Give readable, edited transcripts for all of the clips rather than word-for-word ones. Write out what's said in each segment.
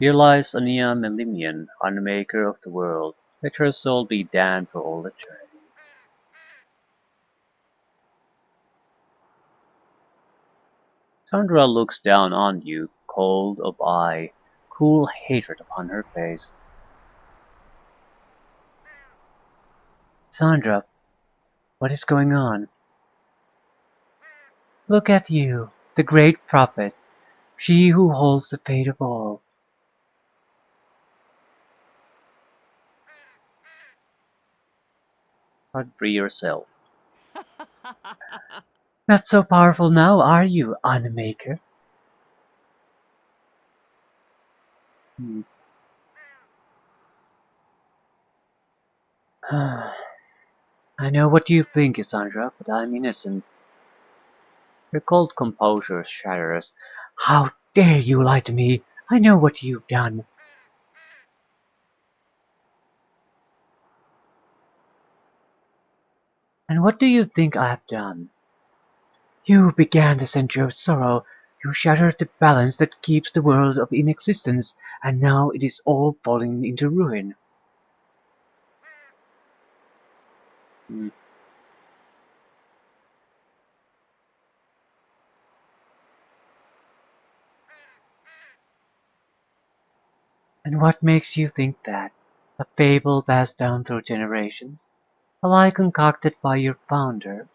Here lies Ania Melimian, unmaker of the world. Let her soul be damned for all eternity. Sandra looks down on you, cold of eye, cool hatred upon her face. Sandra, what is going on? Look at you, the great prophet, she who holds the fate of all. But free yourself. Not so powerful now, are you, Unmaker? Hmm. I know what you think, Cassandra, but I'm innocent. Her cold composure shatters. How dare you lie to me? I know what you've done. And what do you think I have done? You began the century of sorrow. You shattered the balance that keeps the world in existence, and now it is all falling into ruin. Hmm. And what makes you think that? A fable passed down through generations? A lie concocted by your founder?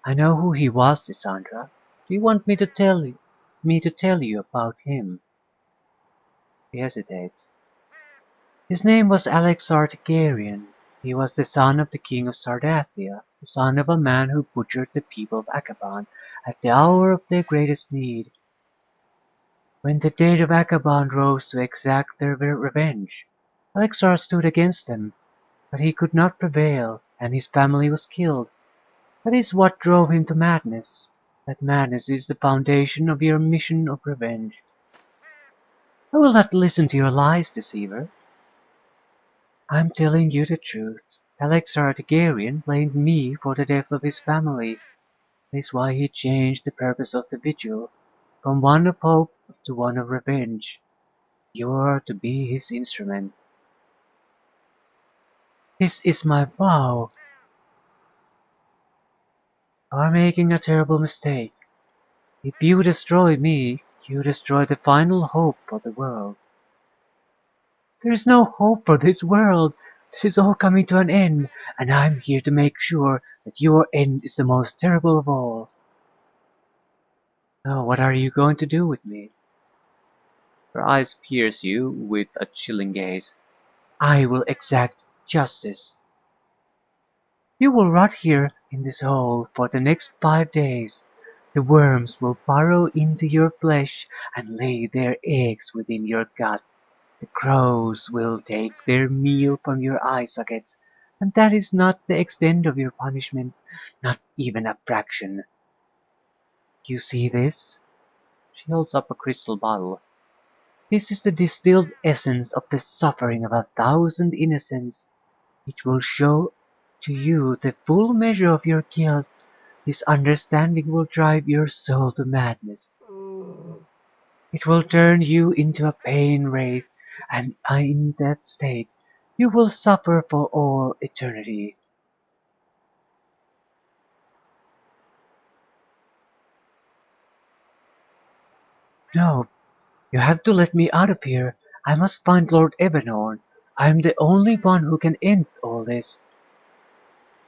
I know who he was, Cassandra. Do you want me to tell you about him? He hesitates. His name was Alexar Targaryen. He was the son of the king of Sardathia, the son of a man who butchered the people of Akaban at the hour of their greatest need. When the dead of Akaban rose to exact their revenge, Alexar stood against them, but he could not prevail, and his family was killed. That is what drove him to madness. That madness is the foundation of your mission of revenge. I will not listen to your lies, deceiver. I'm telling you the truth. Alexar Targaryen blamed me for the death of his family. That is why he changed the purpose of the vigil, from one of hope to one of revenge. You are to be his instrument. This is my vow. You are making a terrible mistake. If you destroy me, you destroy the final hope for the world. There is no hope for this world. This is all coming to an end, and I'm here to make sure that your end is the most terrible of all. So what are you going to do with me? Her eyes pierce you with a chilling gaze. I will exact justice. You will rot here in this hole for the next 5 days. The worms will burrow into your flesh and lay their eggs within your gut. The crows will take their meal from your eye sockets, and that is not the extent of your punishment, not even a fraction. You see this? She holds up a crystal bottle. This is the distilled essence of the suffering of 1,000 innocents. It will show to you the full measure of your guilt. This understanding will drive your soul to madness. It will turn you into a pain wraith, and in that state you will suffer for all eternity. No, you have to let me out of here. I must find Lord Evernorn. I am the only one who can end all this.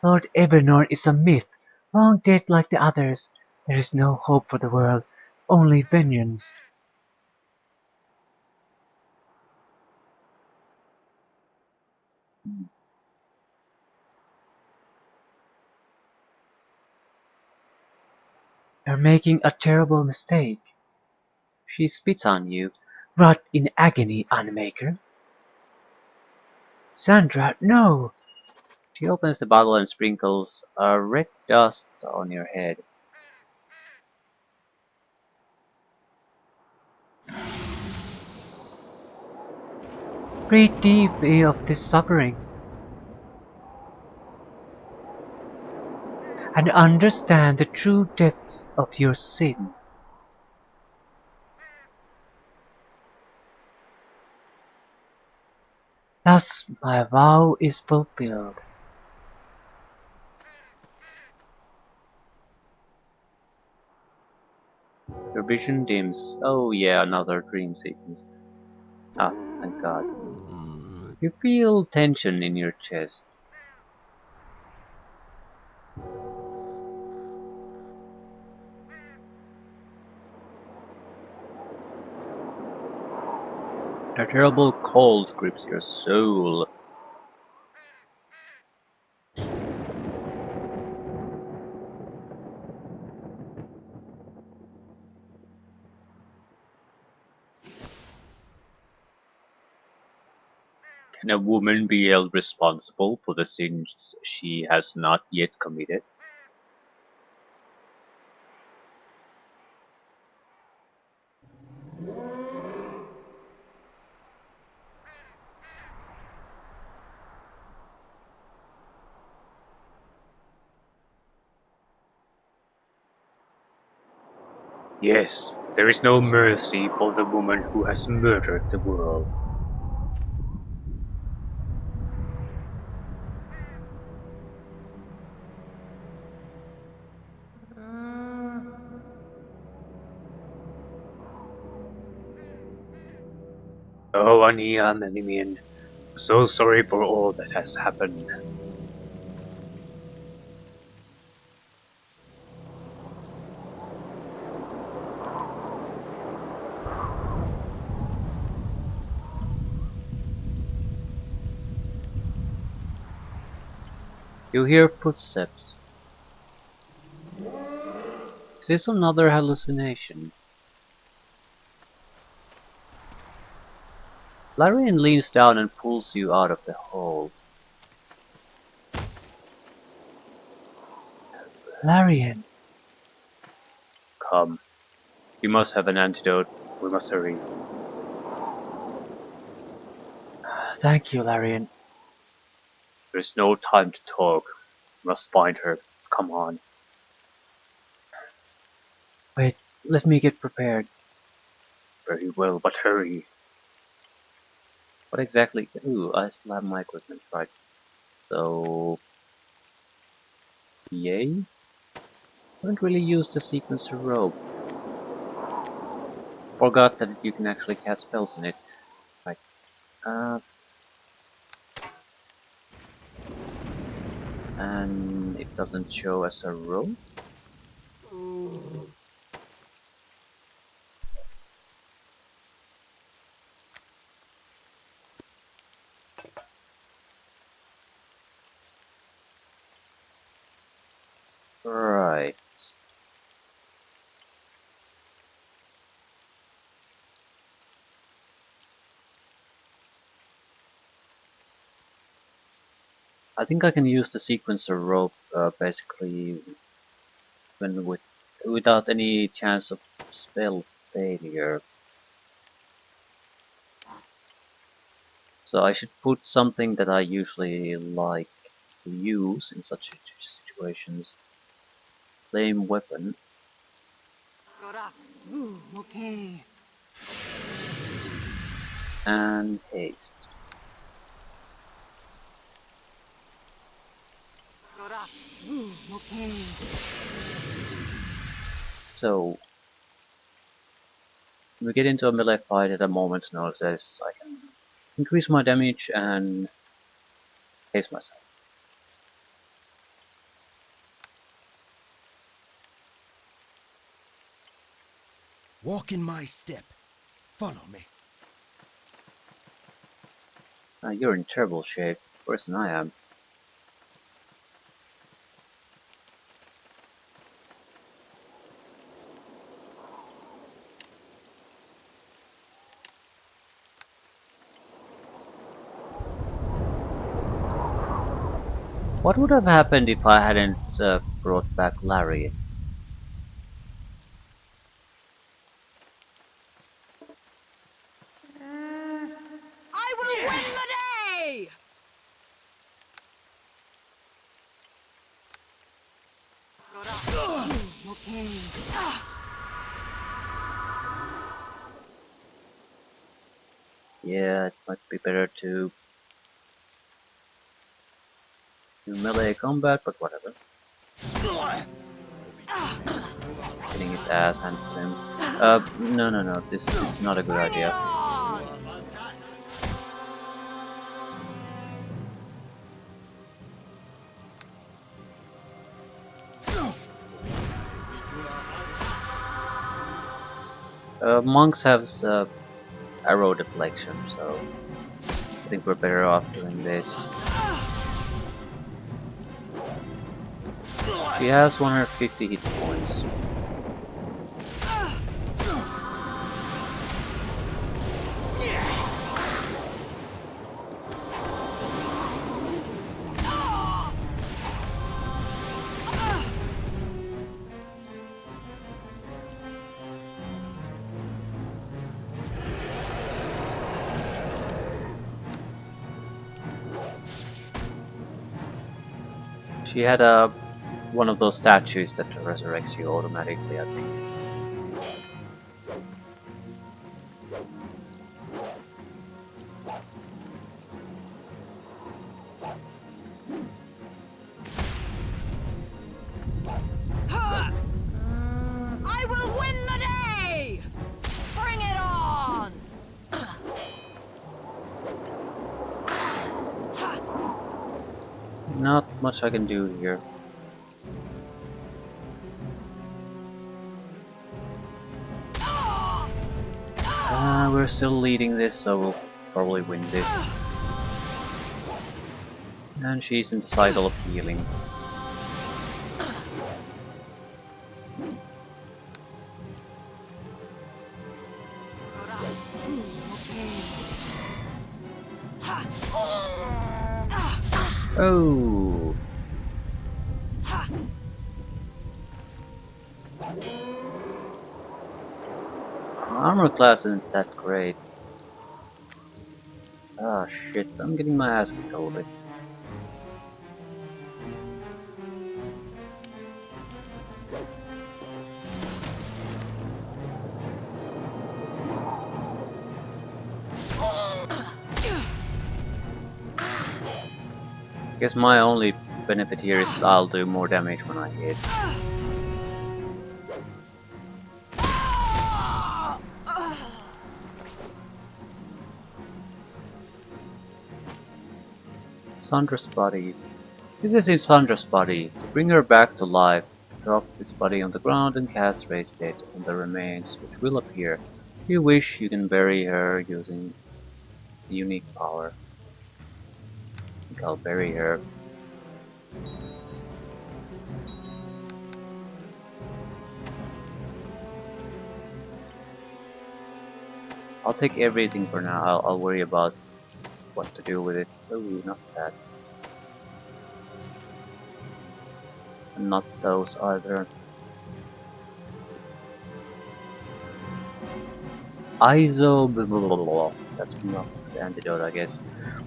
Lord Evernorn is a myth, long dead like the others. There is no hope for the world, only vengeance. You're making a terrible mistake. She spits on you. Rot in agony, Unmaker. Sandra, no! She opens the bottle and sprinkles a red dust on your head. Breathe deeply of this suffering, and understand the true depths of your sin. Thus my vow is fulfilled. Your vision dims. Oh yeah, another dream sequence. Ah, thank God. You feel tension in your chest. A terrible cold grips your soul. Can a woman be held responsible for the sins she has not yet committed? Yes, there is no mercy for the woman who has murdered the world. Oh, Ania Melimian, so sorry for all that has happened. You hear footsteps. Is this another hallucination? Larian leans down and pulls you out of the hold. Larian! Come, you must have an antidote. We must hurry. Thank you, Larian. There's no time to talk. We must find her. Come on. Wait, let me get prepared. Very well, but hurry. What exactly? Ooh, I still have my equipment, right? So, yay? Haven't really used the sequencer rope. Forgot that you can actually cast spells in it. Right. And it doesn't show as a rope. Right. I think I can use the sequencer rope basically when without any chance of spell failure. So I should put something that I usually like to use in such situations. Flame weapon Okay. and haste. Okay. So when we get into a melee fight at a moment's notice, I can increase my damage and haste myself. Walk in my step. Follow me. You're in terrible shape, worse than I am. What would have happened if I hadn't brought back Larry? I will win the day! Okay. Yeah, it might be better to to melee combat, but whatever. Getting his ass handed to him. No, this is not a good Bring it idea. on! Monks have arrow deflection, so I think we're better off doing this. She has 150 hit points. She had one of those statues that resurrects you automatically, I think. I will win the day! Bring it on! Not much I can do here. We're still leading this, so we'll probably win this. And she's in the cycle of healing. Oh! Armor class isn't that great. Ah shit, I'm getting my ass kicked a little bit. Guess my only benefit here is that I'll do more damage when I hit. Sandra's body. This is in Sandra's body. To bring her back to life, drop this body on the ground and cast Raise Dead on the remains, which will appear. If you wish, you can bury her using the unique power. I think I'll bury her. I'll take everything for now. I'll worry about what to do with it. Oh, not that. And not those either. That's not the antidote, I guess.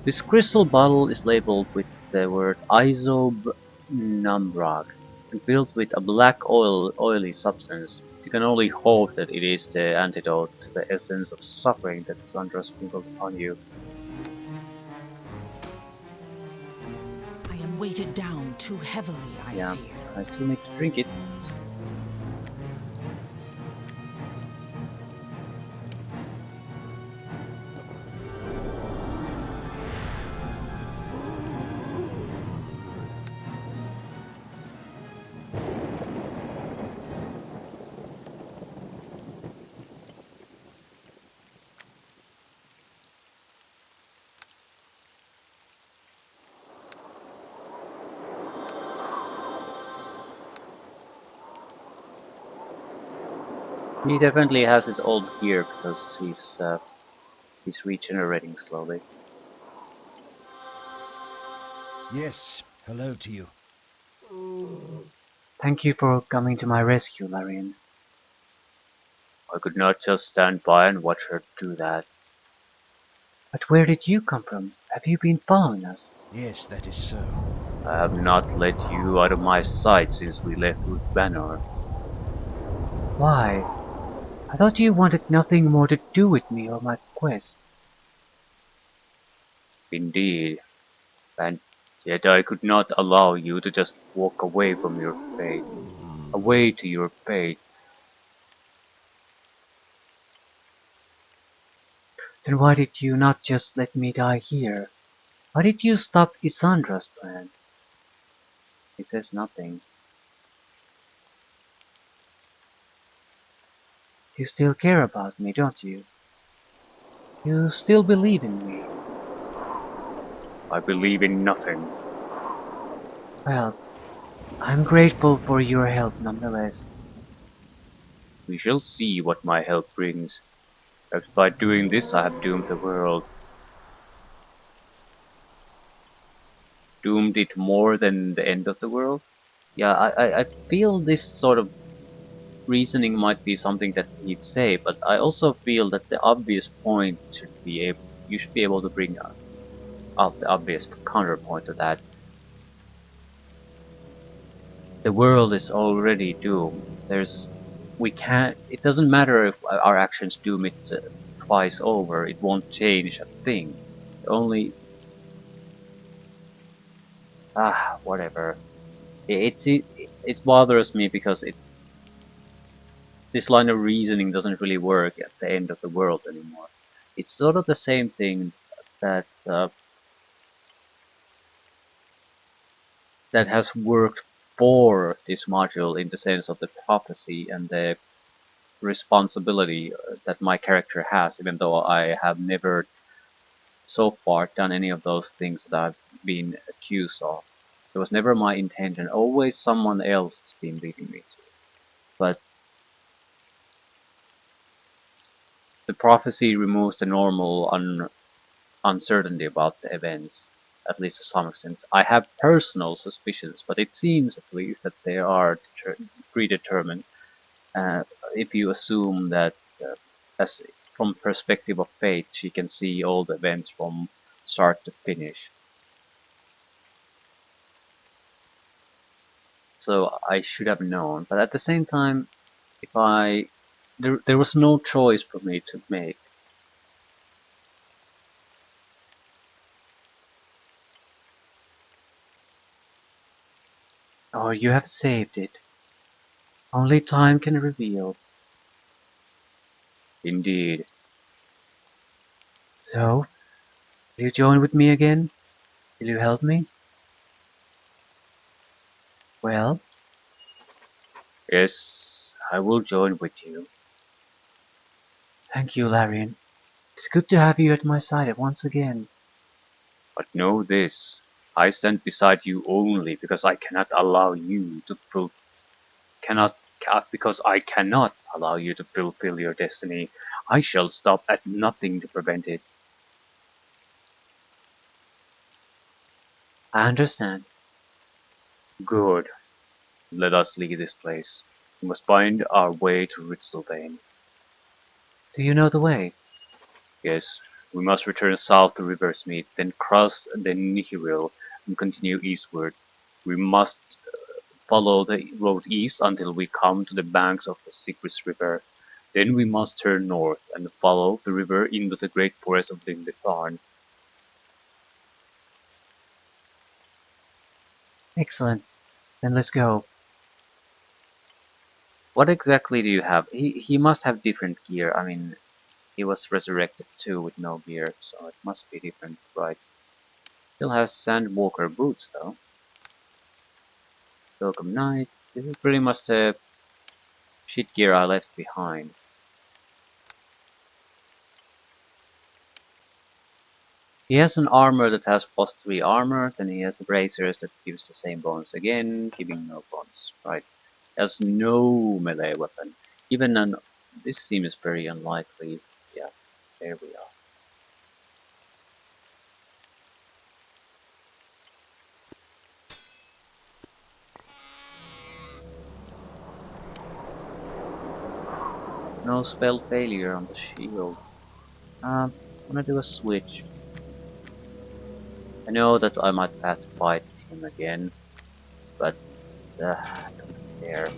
This crystal bottle is labeled with the word Isobnumbrag and filled with a black oily substance. You can only hope that it is the antidote to the essence of suffering that Sandra sprinkled upon you. I am weighted down too heavily, I Yeah, fear. I still need to drink it. He definitely has his old gear because he's regenerating slowly. Yes, hello to you. Thank you for coming to my rescue, Larian. I could not just stand by and watch her do that. But where did you come from? Have you been following us? Yes, that is so. I have not let you out of my sight since we left with Banner. Why? I thought you wanted nothing more to do with me or my quest. Indeed. And Yet I could not allow you to just walk away from your fate, away to your fate. Then why did you not just let me die here? Why did you stop Isandra's plan? He says nothing. You still care about me, don't you? You still believe in me. I believe in nothing. Well, I'm grateful for your help nonetheless. We shall see what my help brings. Perhaps by doing this I have doomed the world. Doomed it more than the end of the world? Yeah, I feel this sort of reasoning might be something that he'd say, but I also feel that the obvious point should be able, you should be able to bring out the obvious counterpoint to that. The world is already doomed. We can't, it doesn't matter if our actions doom it twice over, it won't change a thing. Only, whatever. It bothers me because this line of reasoning doesn't really work at the end of the world anymore. It's sort of the same thing that that has worked for this module in the sense of the prophecy and the responsibility that my character has, even though I have never so far done any of those things that I've been accused of. It was never my intention. Always someone else has been leading me to it. But the prophecy removes the normal uncertainty about the events, at least to some extent. I have personal suspicions, but it seems at least that they are predetermined. Uh, if you assume that, as from perspective of fate, she can see all the events from start to finish. So I should have known, but at the same time, if I there was no choice for me to make. Oh, you have saved it. Only time can reveal. Indeed. So, will you join with me again? Will you help me? Well, yes, I will join with you. Thank you, Larian. It's good to have you at my side once again. But know this, I stand beside you only because I cannot allow you to cannot because I cannot allow you to fulfill your destiny. I shall stop at nothing to prevent it. I understand. Good. Let us leave this place. We must find our way to Ritzelvane. Do you know the way? Yes, we must return south to Riversmeet, then cross the Nihilwil and continue eastward. We must follow the road east until we come to the banks of the Sigris River. Then we must turn north and follow the river into the great forest of Linditharn. Excellent. Then let's go. What exactly do you have? He must have different gear. I mean, he was resurrected too with no gear, so it must be different, right? Still has Sandwalker boots though. Welcome Knight. This is pretty much the shit gear I left behind. He has an armor that has +3 armor, then he has bracers that gives the same bonus again, giving no bonus, right? He has no melee weapon. Even an this seems very unlikely. Yeah, there we are. No spell failure on the shield. I'm gonna do a switch. I know that I might have to fight him again, but I don't care.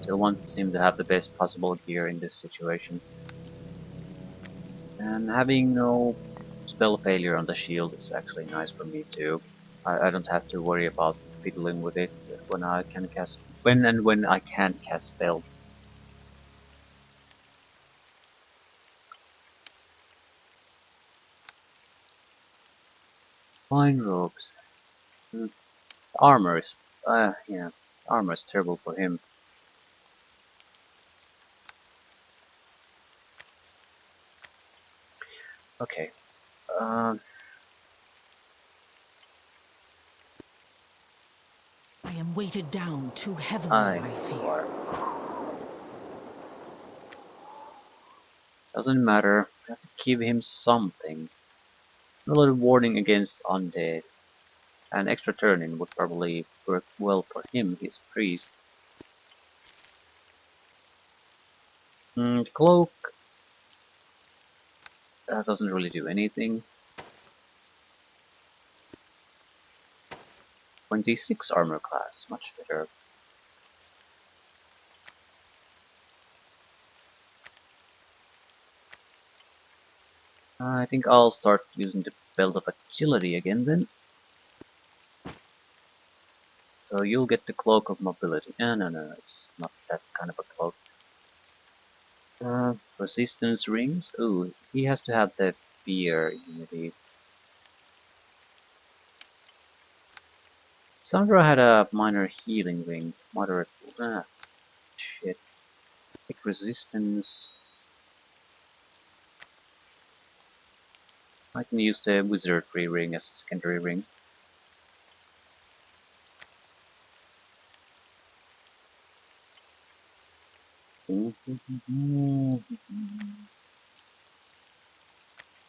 Still want him to have the best possible gear in this situation. And having no Spell failure on the shield is actually nice for me too. I don't have to worry about fiddling with it when I can cast spells. Fine robes. Hmm. Armor is yeah, armor is terrible for him. Okay. Um, I am weighted down too heavily, I I know you fear. are. Doesn't matter. I have to give him something. A little warning against undead. An extra turn-in would probably work well for him. He's a priest. Cloak doesn't really do anything. 26 armor class, much better. I think I'll start using the belt of agility again then. So you'll get the cloak of mobility. No, it's not that kind of a cloak. Resistance rings. Ooh, he has to have the fear immunity. Sandra had a minor healing ring. Moderate. Shit. Quick resistance. I can use the wizardry ring as a secondary ring.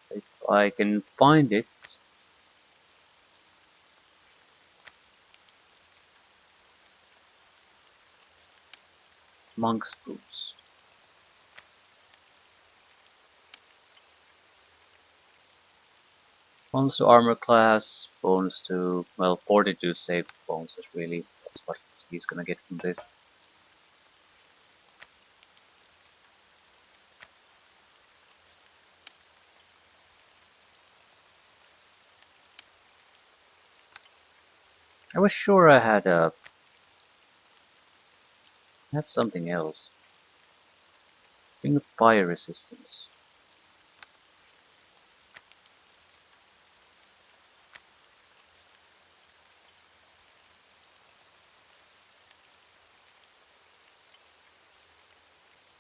If I can find it. Monk's boots. Bonus to armor class, bonus to, well, fortitude save bonuses really. That's what he's gonna get from this. I was sure I had something else. Ring of fire resistance.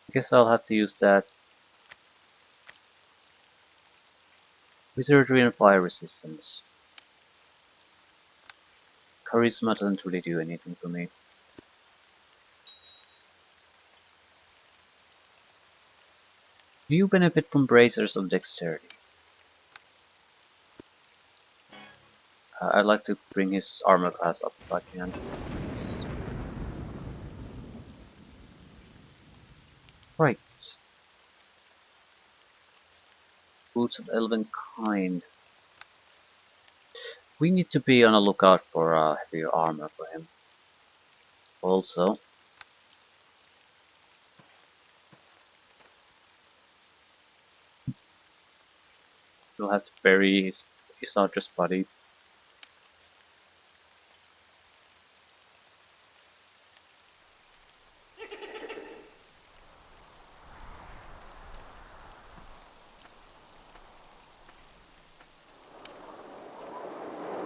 I guess I'll have to use that. Wizardry and fire resistance. Charisma doesn't really do anything for me. Do you benefit from bracers of dexterity? I'd like to bring his armor class up if I can. Right. Boots of Elven Kind. We need to be on a lookout for heavier armor for him. Also, we'll have to bury his archer's body.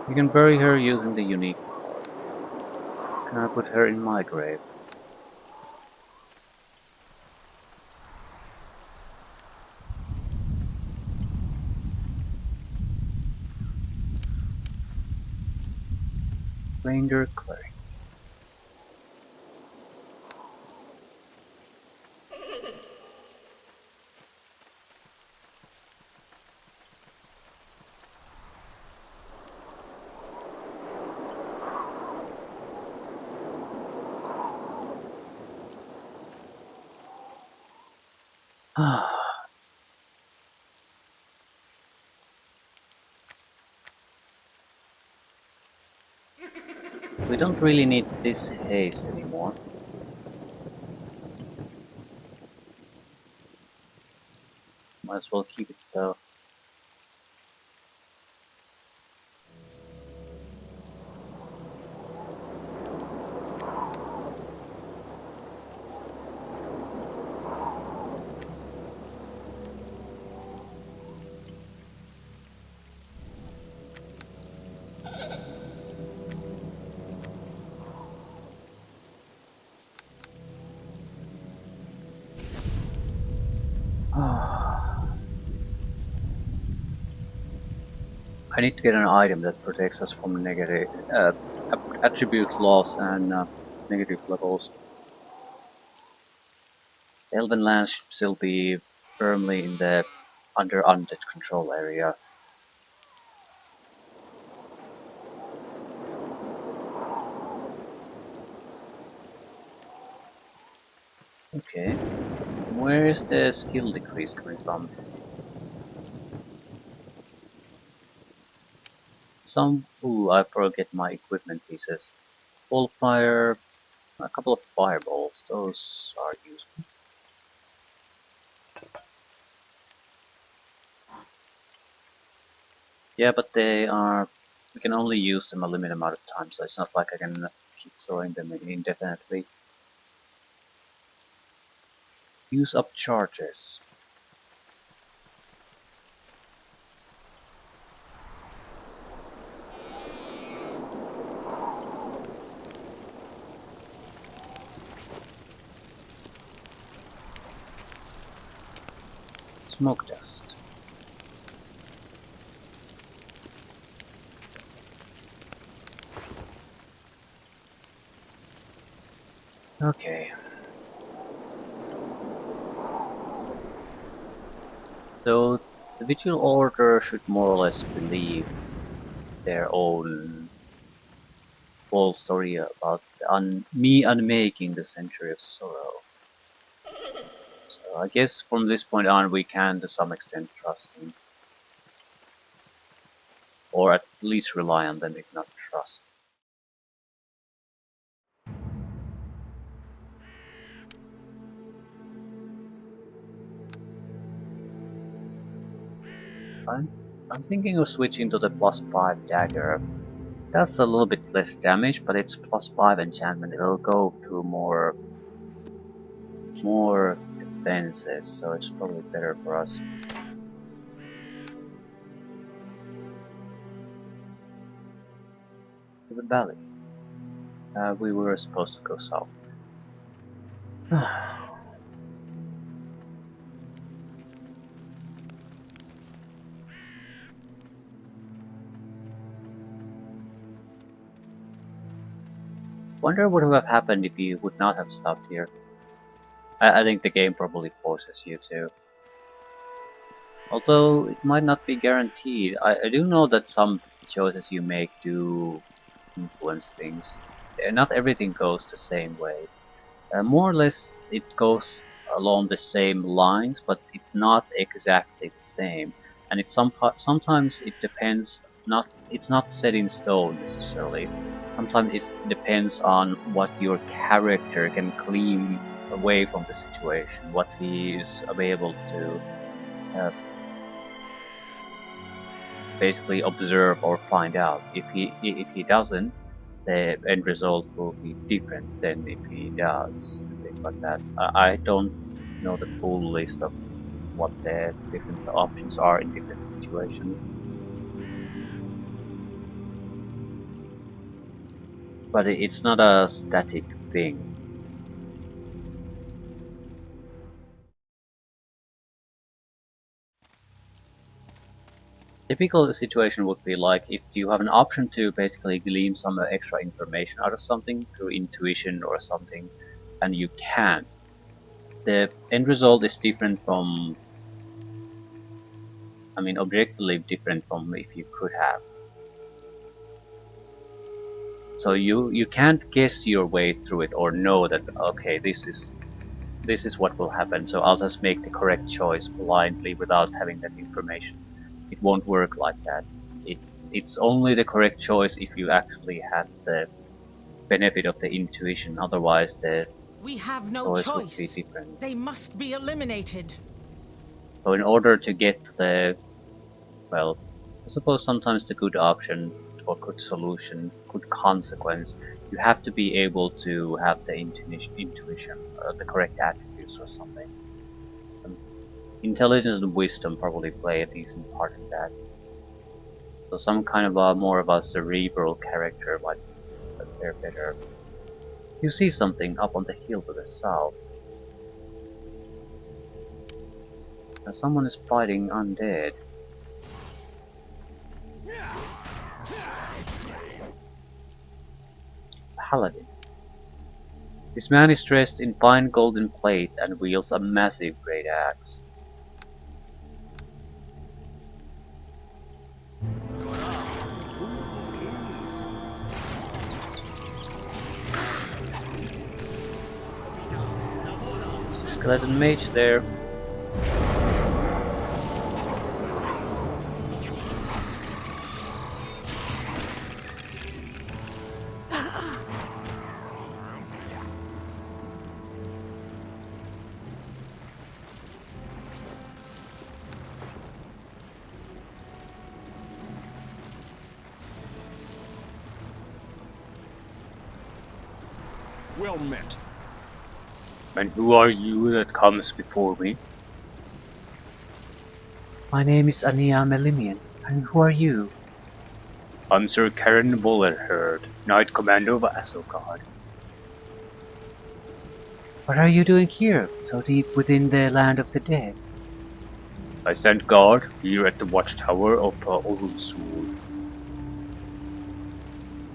We can bury her using the unique card. Can I put her in my grave? Ranger Cleric. We don't really need this haste anymore. Might as well keep it though. I need to get an item that protects us from negative attribute loss and negative levels. Elven lands should still be firmly in the under undead control area. Okay, where is the skill decrease coming from? Ooh, I forget my equipment pieces. Fire, a couple of fireballs, those are useful. Yeah, but we can only use them a limited amount of time, so it's not like I can keep throwing them indefinitely. Use up charges. Smoke dust. Okay. So the Vigil Order should more or less believe their own whole story about me unmaking the Century of Sorrow. So I guess from this point on we can to some extent trust him. Or at least rely on them if not trust. I'm thinking of switching to the +5 dagger. That's a little bit less damage, but it's +5 enchantment. It'll go through more defenses, so it's probably better for us. To the valley. We were supposed to go south. Wonder what would have happened if you would not have stopped here. I think the game probably forces you to. Although it might not be guaranteed. I do know that some choices you make do influence things. Not everything goes the same way. More or less it goes along the same lines, but it's not exactly the same. And sometimes it depends. It's not set in stone necessarily. Sometimes it depends on what your character can glean away from the situation, what he is able to uh, basically observe or find out. If he doesn't, the end result will be different than if he does, and things like that. I don't know the full list of what the different options are in different situations, but it's not a static thing. Typical situation would be like if you have an option to basically glean some extra information out of something through intuition or something, and you can. The end result is different from, I mean, objectively different from if you could have. So you can't guess your way through it or know that okay, this is what will happen. So I'll just make the correct choice blindly without having that information. It won't work like that. It's only the correct choice if you actually had the benefit of the intuition. Otherwise, the We have no choice would be choice. different. They must be eliminated. So in order to get the, well, I suppose sometimes the good option or good solution, good consequence, you have to be able to have the intuition, the correct attributes or something. Um, Intelligence and wisdom probably play a decent part in that. So some kind of a more of a cerebral character might fare better. You see something up on the hill to the south. Someone is fighting undead. paladin. This man is dressed in fine golden plate and wields a massive great axe. Skeleton mage there. Well met. And who are you that comes before me? My name is Ania Melimian, and who are you? I'm Sir Karen Bullerherd, Knight Commander of Asgard. What are you doing here, so deep within the land of the dead? I stand guard here at the watchtower of Orunsul.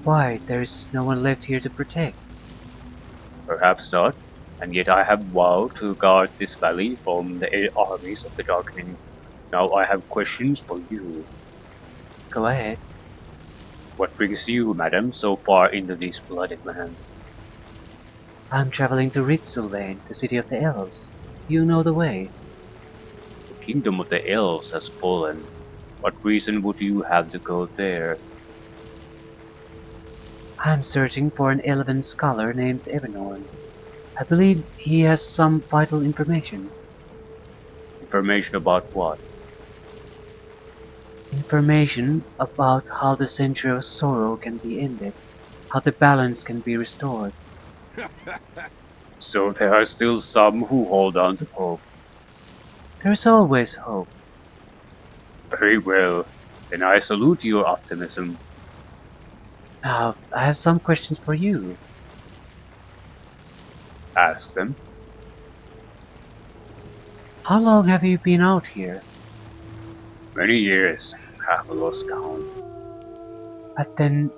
Why, there is no one left here to protect. Perhaps not, and yet I have vowed to guard this valley from the armies of the Darkening. Now I have questions for you. Go ahead. What brings you, madam, so far into these blooded lands? I'm traveling to Ritsulvane, the city of the elves. You know the way. The kingdom of the elves has fallen. What reason would you have to go there? I'm searching for an elven scholar named Evanorn. I believe he has some vital information. Information about what? Information about how the century of sorrow can be ended, how the balance can be restored. So there are still some who hold on to hope. There's always hope. Very well, then I salute your optimism. Now, I have some questions for you. Ask them. How long have you been out here? Many years, have lost count. But then,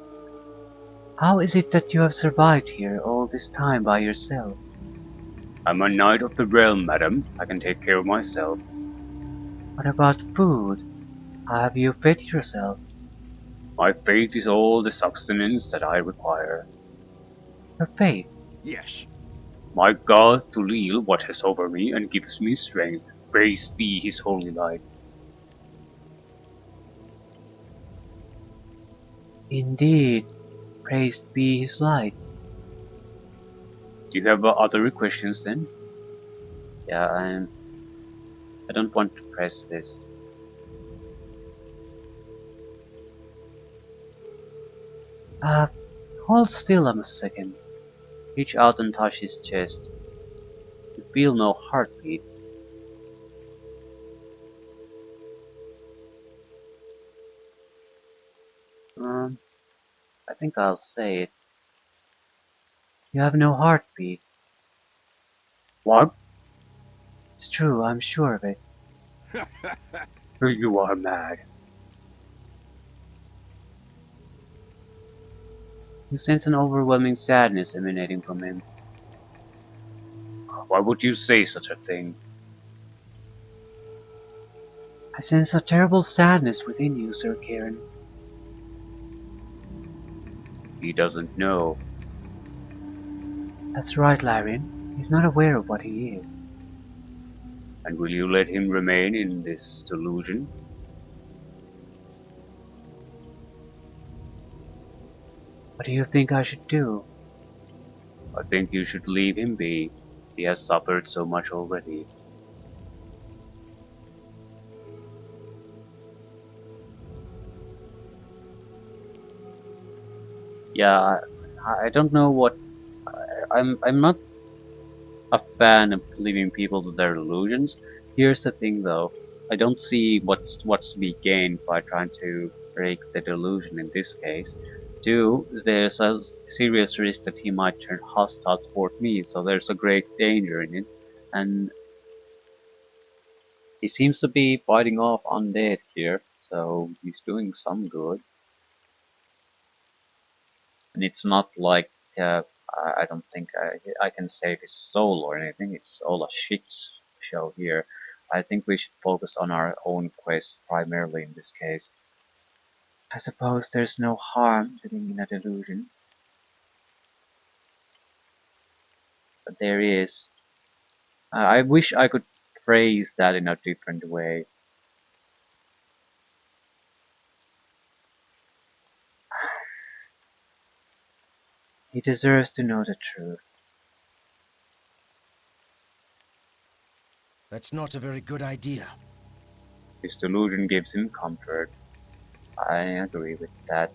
how is it that you have survived here all this time by yourself? I'm a knight of the realm, madam. I can take care of myself. What about food? How have you fed yourself? My faith is all the sustenance that I require. Your faith? Yes. My God Tulil watches over me and gives me strength. Praised be his holy light. Indeed, praised be his light. Do you have other questions then? Yeah, I don't want to press this. Uh, hold still a second. Reach out and touch his chest. You feel no heartbeat. I think I'll say it. You have no heartbeat. What? It's true, I'm sure of it. You are mad. You sense an overwhelming sadness emanating from him. Why would you say such a thing? I sense a terrible sadness within you, Sir Kieran. He doesn't know. That's right, Larian. He's not aware of what he is. And will you let him remain in this delusion? What do you think I should do? I think you should leave him be. He has suffered so much already. Yeah, I don't know what. I'm not a fan of leaving people to their delusions. Here's the thing, though. I don't see what's to be gained by trying to break the delusion in this case. Two, there's a serious risk that he might turn hostile toward me, so there's a great danger in it. And he seems to be fighting off undead here, so he's doing some good. And it's not like I don't think I can save his soul or anything. It's all a shit show here. I think we should focus on our own quest primarily in this case. I suppose there's no harm living in a delusion, but there is. I wish I could phrase that in a different way. He deserves to know the truth. That's not a very good idea. His delusion gives him comfort. I agree with that.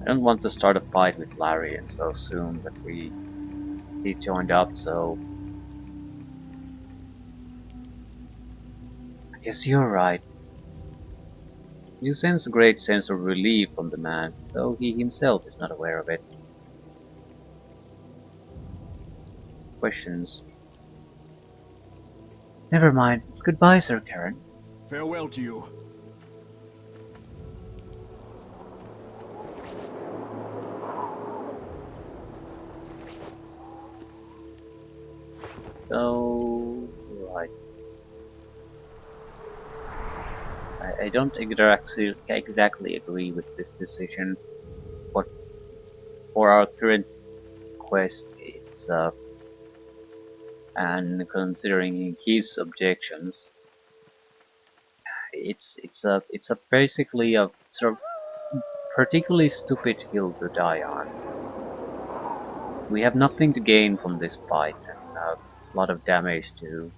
I don't want to start a fight with Larry and so assume that he joined up, so I guess you're right. You sense a great sense of relief from the man, though he himself is not aware of it. Questions? Never mind. Goodbye, Sir Karen. Farewell to you. So, right. I don't exactly agree with this decision, but for our current quest, and considering his objections, it's a basically a sort of particularly stupid hill to die on. We have nothing to gain from this fight, and a lot of damage to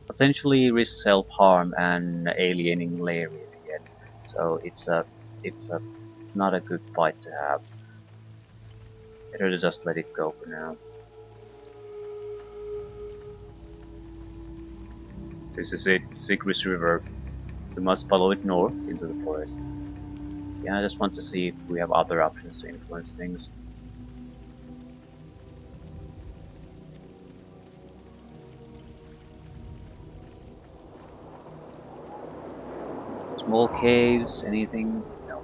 potentially risk self-harm and alienating Larry again. So it's a not a good fight to have. Better to just let it go for now. This is it, Sigris River. We must follow it north into the forest. Yeah, I just want to see if we have other options to influence things. Small caves, anything? No.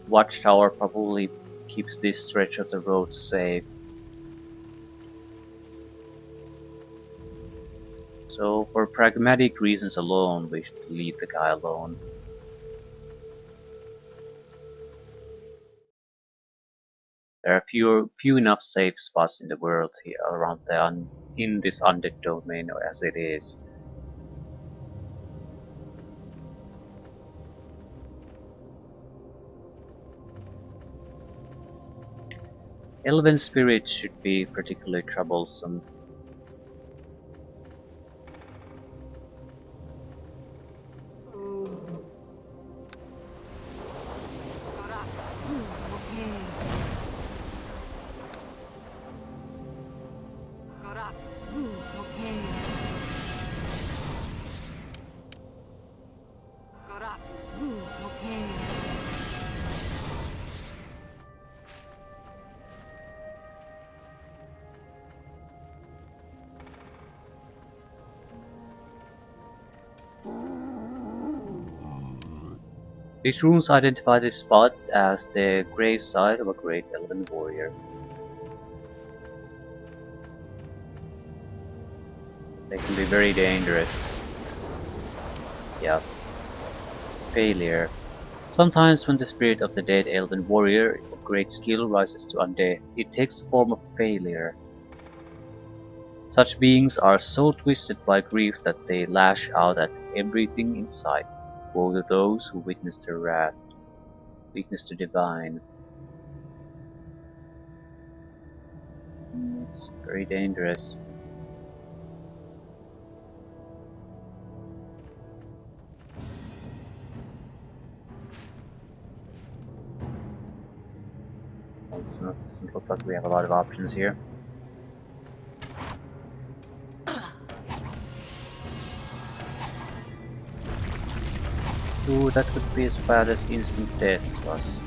Watchtower probably keeps this stretch of the road safe. So for pragmatic reasons alone, we should leave the guy alone. There are few enough safe spots in the world here around in this undead domain as it is. Elven spirits should be particularly troublesome. These runes identify this spot as the gravesite of a great elven warrior. They can be very dangerous. Yeah. Failure. Sometimes when the spirit of the dead elven warrior of great skill rises to undeath, it takes the form of failure. Such beings are so twisted by grief that they lash out at everything in sight. Woe to those who witness their wrath. Weakness to divine. It's very dangerous. Doesn't look like we have a lot of options here. Ooh, that could be as bad as instant death to us.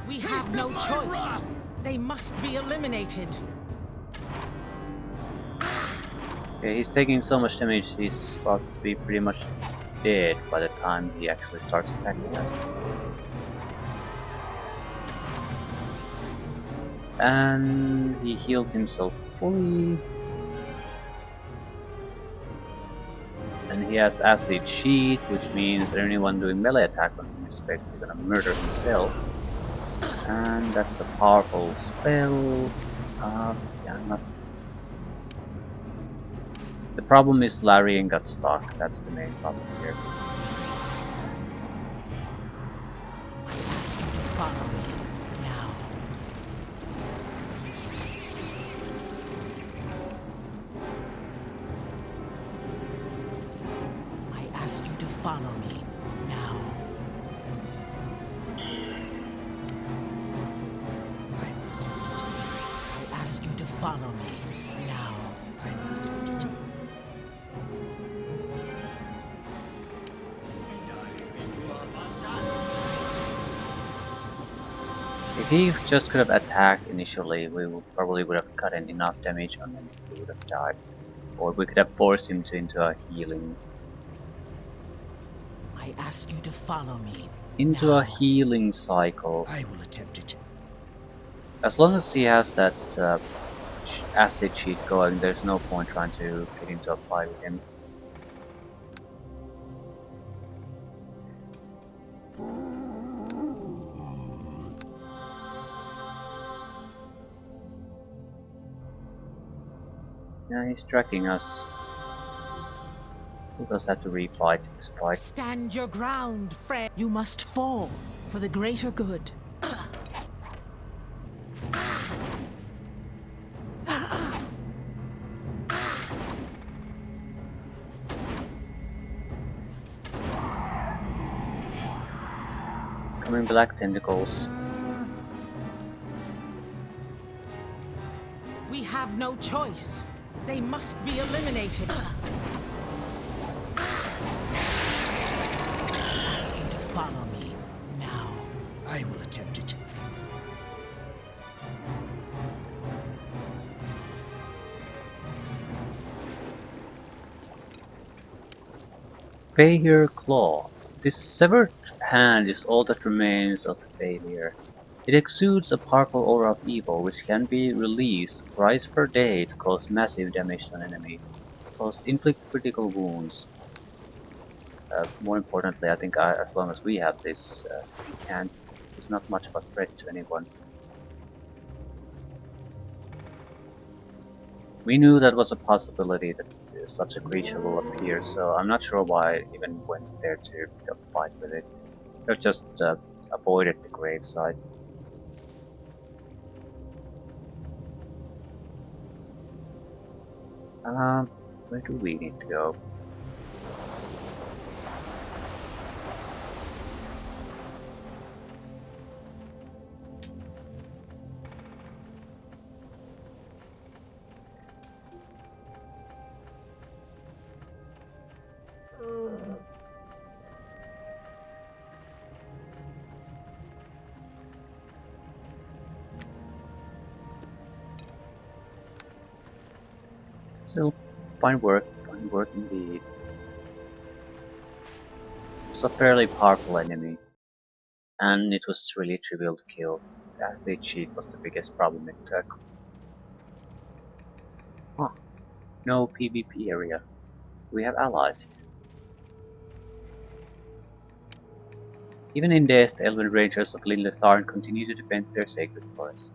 We have no choice. They must be eliminated. Okay, he's taking so much damage, he's about to be pretty much dead by the time he actually starts attacking us. And he healed himself fully. And he has acid sheet, which means anyone doing melee attacks on him is basically gonna murder himself. And that's a powerful spell. Yeah, not. The problem is Larian got stuck. That's the main problem here. Ask you to follow me now. I ask you to follow me now. I ask you to follow me now. If he just could have attacked initially, probably would have gotten enough damage on him, he would have died. Or we could have forced him into a healing. I ask you to follow me Into now. a healing cycle. I will attempt it. As long as he has that acid sheet going, there's no point trying to get into a fight with him. Yeah, he's tracking us. Who does have to refight this fight? Stand your ground, friend. You must fall for the greater good. Coming black tentacles. We have no choice. They must be eliminated. I ask you to follow me now. I will attempt it. Failure Claw. This severed hand is all that remains of the failure. It exudes a powerful aura of evil which can be released thrice per day to cause massive damage to an enemy. Inflict critical wounds. More importantly, I think as long as we have this, it's not much of a threat to anyone. We knew that was a possibility that such a creature will appear, so I'm not sure why I even went there to pick up a fight with it. I just avoided the graveside. Where do we need to go? Still, fine work indeed. It's a fairly powerful enemy, and it was really trivial to kill. The acid sheet was the biggest problem it took. Huh, no PvP area. We have allies here. Even in death, the Elven Rangers of Lilitharn continue to defend their sacred forest.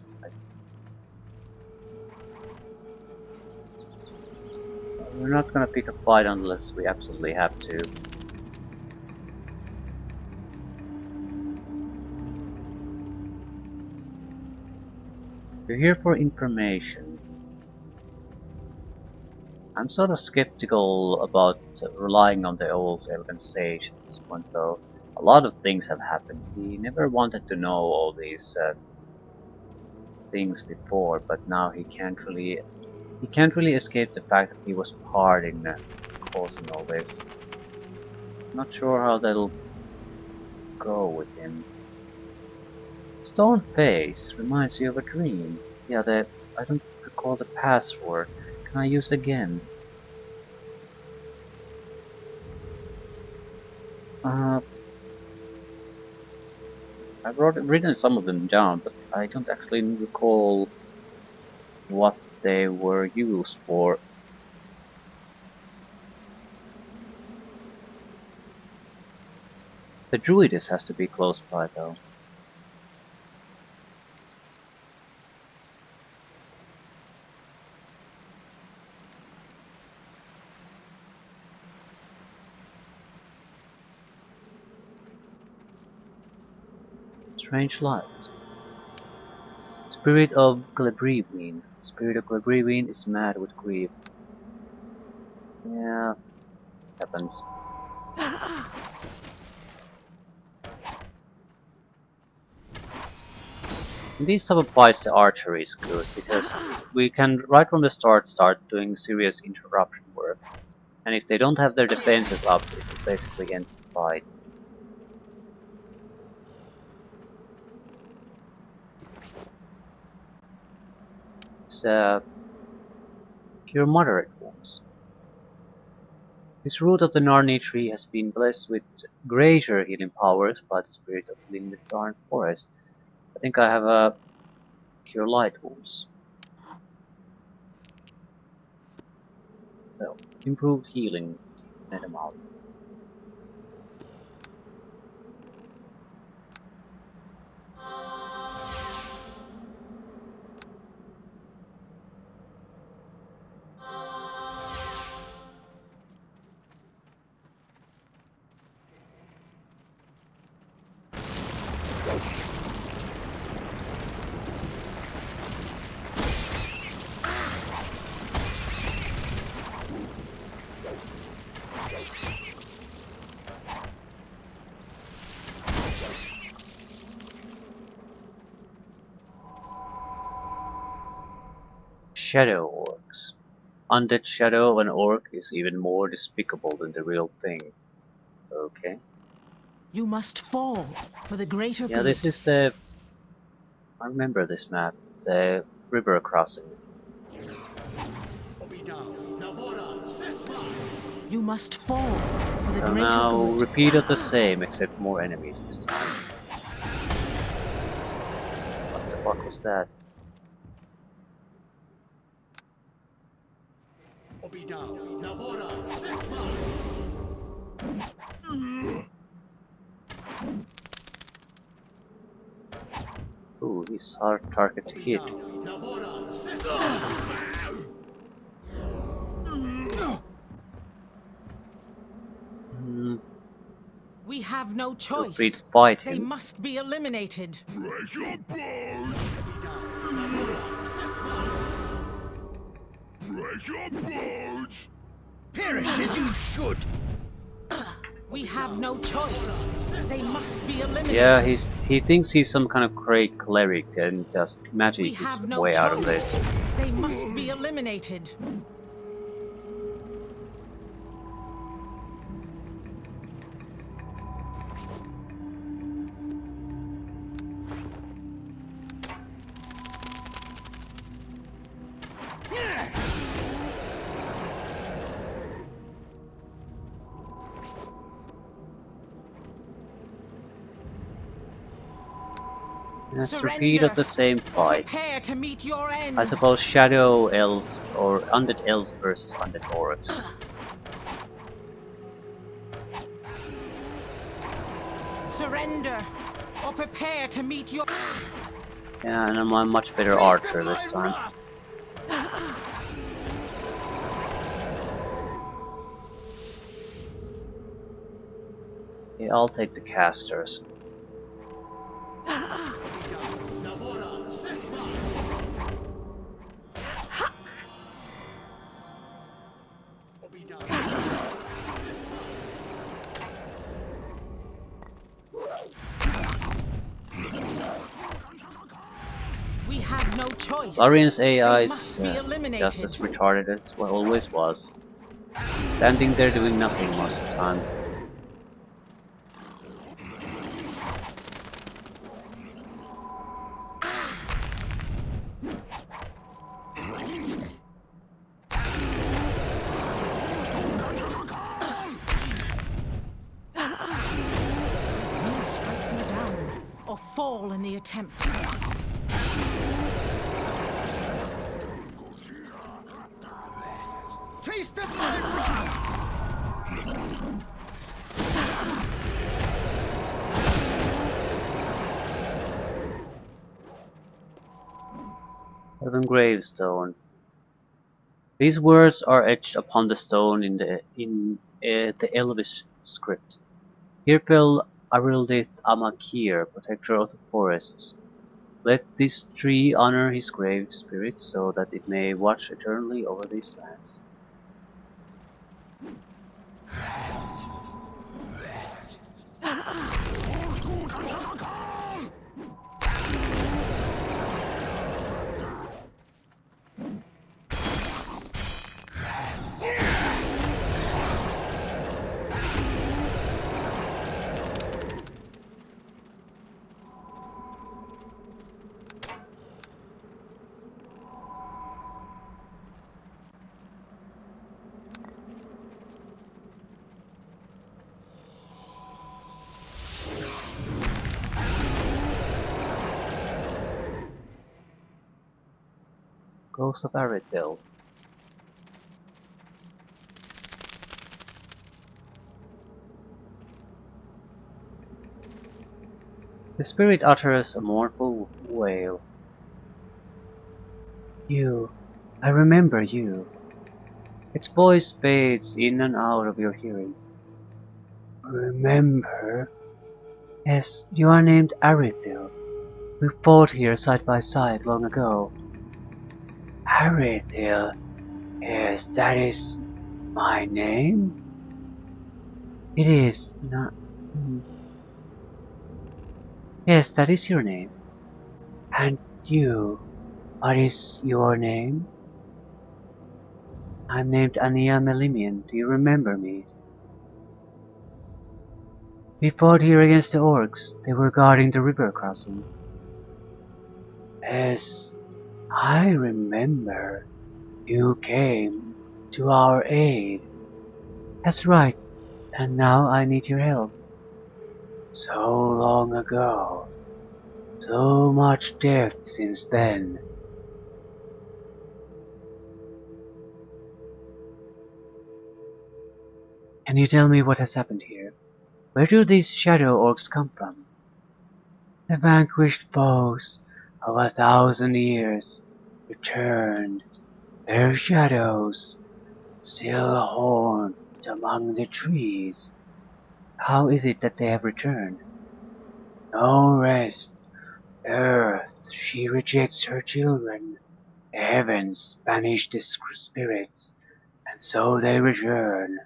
We're not gonna pick a fight unless we absolutely have to. We're here for information. I'm sort of skeptical about relying on the old Elven Sage at this point though. A lot of things have happened. He never wanted to know all these things before, but now he can't really escape the fact that he was part in causing all this. Not sure how that'll go with him. Stone face reminds you of a dream. Yeah, I don't recall the password. Can I use it again? I've written some of them down, but I don't actually recall what they were used for. The druidess has to be close by though. Strange light. Spirit of Glebrewin. Spirit of Glebrewin is mad with grief. Yeah, happens. In these type of fights the archery is good, because we can right from the start doing serious interruption work. And if they don't have their defenses up, it will basically end the fight. It's cure moderate wounds. This root of the Narni tree has been blessed with greater healing powers by the spirit of the Lindithorn forest. I think I have a cure light wounds. Well, improved healing net amount. Shadow orcs. Undead shadow of an orc is even more despicable than the real thing. Okay. You must fall for the greater Yeah, good. this is the... I remember this map. The river crossing. You must fall for the So greater now good. repeat of the same, except more enemies this time. What the fuck was that? Ooh, he's hard target to hit. Hmm, We have no to choice. fight They him. must be eliminated. Break your bones! Break your bones! Perish as you should! We have no choice. They must be eliminated. Yeah, he thinks he's some kind of great cleric and just We magic have his no way choice. out of this. They must be eliminated. Let's repeat of the same fight. Prepare to meet your end. I suppose shadow elves or undead elves versus undead orcs. Surrender or prepare to meet your... Yeah, and I'm a much better archer this time. Okay, I'll take the casters. We have no choice. Larian's AI They is must be eliminated. just as retarded as it always was. It's standing there doing nothing most of the time. We'll strike them down, or fall in the attempt. Taste of my wrath! Heaven gravestone. These words are etched upon the stone in the Elvish script. Here fell Arildith Amakir, protector of the forests. Let this tree honor his grave spirit so that it may watch eternally over these lands. Ghost of Aridel. The spirit utters a mournful wail. You, I remember you. Its voice fades in and out of your hearing. Remember? Yes, you are named Arithil. We fought here side by side long ago. Arithil? Yes, that is my name? It is not. Yes, that is your name. And you, what is your name? I'm named Ania Melimian. Do you remember me? We fought here against the orcs. They were guarding the river crossing. Yes, I remember. You came to our aid. That's right, and now I need your help. So long ago. So much death since then. Can you tell me what has happened here? Where do these shadow orcs come from? The vanquished foes of 1,000 years returned. Their shadows still haunt among the trees. How is it that they have returned? No rest. Earth, she rejects her children. The heavens banish the spirits, and so they return,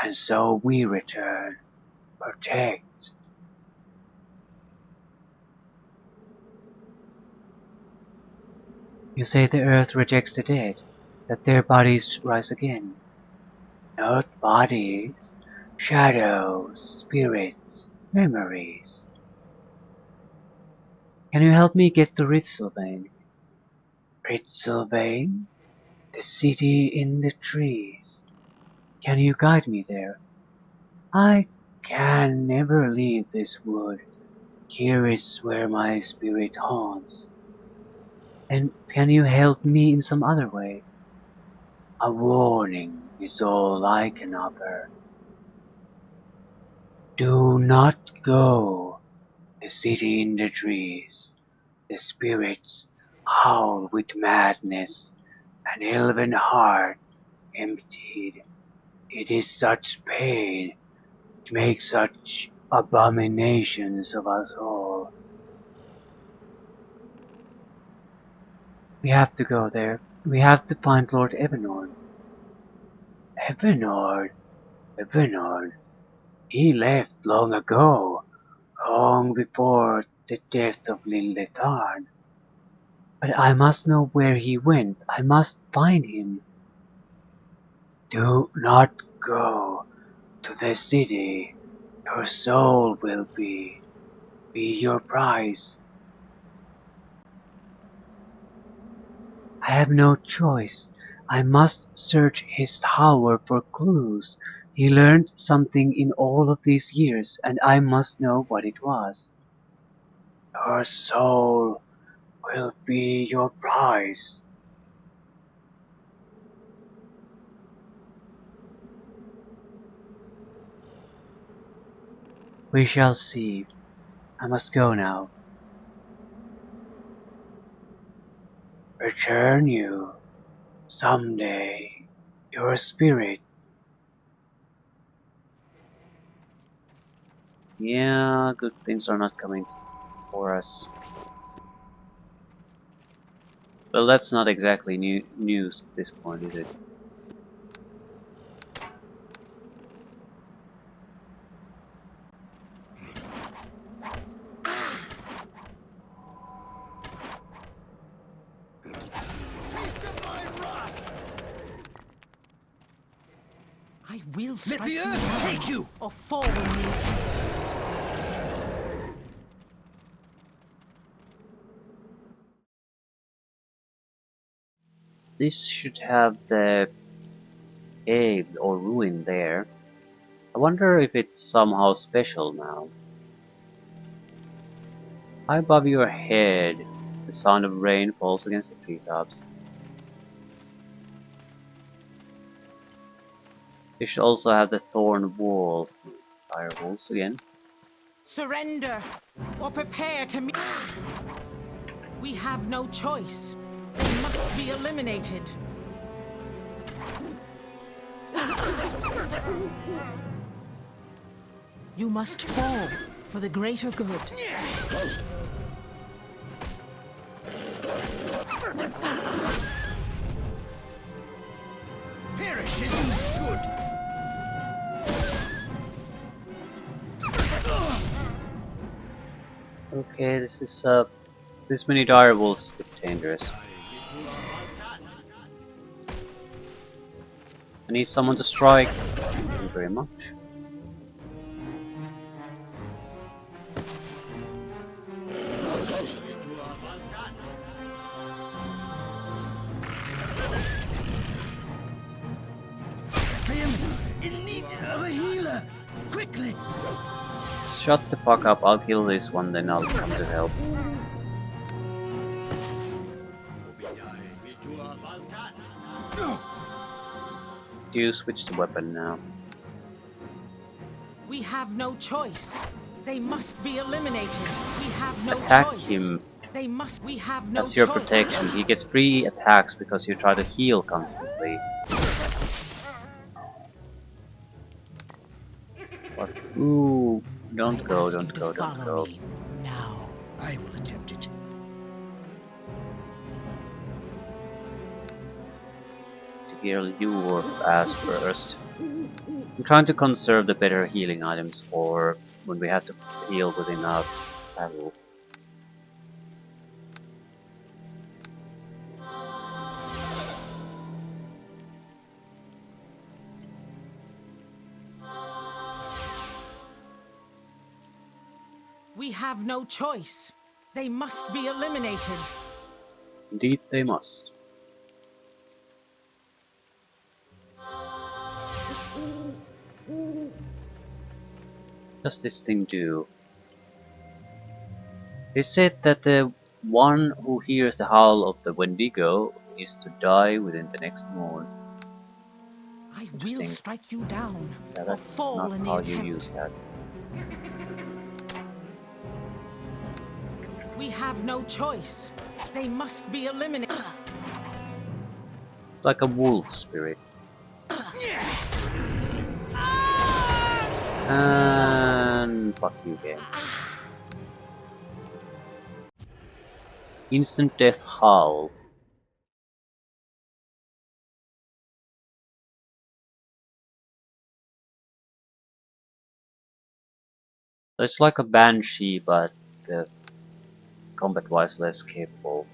and so we return. Protect. You say the earth rejects the dead, that their bodies rise again. Not bodies, shadows, spirits, memories. Can you help me get to Ritzelbane? Ritzelbane? The city in the trees. Can you guide me there? I can never leave this wood. Here is where my spirit haunts. And can you help me in some other way? A warning is all I can offer. Do not go. The city in the trees. The spirits howl with madness. An elven heart emptied. It is such pain. It makes such abominations of us all. We have to go there. We have to find Lord Evanord. Evanord? Evanord? He left long ago, long before the death of Lilitharn. But I must know where he went. I must find him. Do not go to the city, your soul will be your prize. I have no choice. I must search his tower for clues. He learned something in all of these years, and I must know what it was. Your soul will be your prize. We shall see. I must go now. Return you someday, your spirit. Yeah, good things are not coming for us. Well, that's not exactly news at this point, is it? I will Let strike the you earth down, take you! or fall in the attempt. This should have the cave or ruin there. I wonder if it's somehow special now. High above your head, the sound of rain falls against the treetops. You should also have the thorn wall. Fire wolves again. Surrender, or prepare to meet. We have no choice. They must be eliminated. You must fall for the greater good. Perish as you should! Okay, this many dire wolves is a bit dangerous. I need someone to strike. Thank you very much. I am in need of a healer! Quickly! Shut the fuck up, I'll heal this one, then I'll come to help. Do you switch the weapon now? We have no choice. They must be eliminated. We have no Attack choice. him. They must. We have no That's your choice. protection. He gets free attacks because you try to heal constantly. But ooh, don't I go, ask you don't to go, don't follow go. me now. I will attempt it. To heal your ass first. I'm trying to conserve the better healing items for when we have to heal within a battle. We have no choice. They must be eliminated. Indeed, they must. What does this thing do? They said that the one who hears the howl of the Wendigo is to die within the next morn. I will Interesting. strike you down, Yeah, or that's fall not in the how you attempt. use that. We have no choice. They must be eliminated. Like a wolf spirit. And fuck you game. Instant death howl. So it's like a banshee, but combat-wise less capable.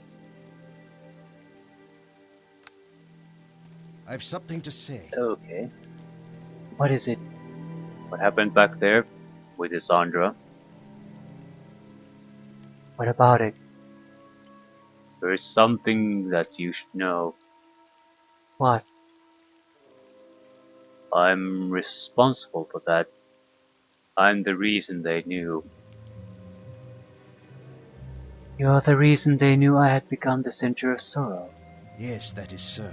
I've something to say. Okay. What is it? What happened back there with Isandra? What about it? There is something that you should know. What? I'm responsible for that. I'm the reason they knew. You're the reason they knew I had become the center of sorrow. Yes, that is so.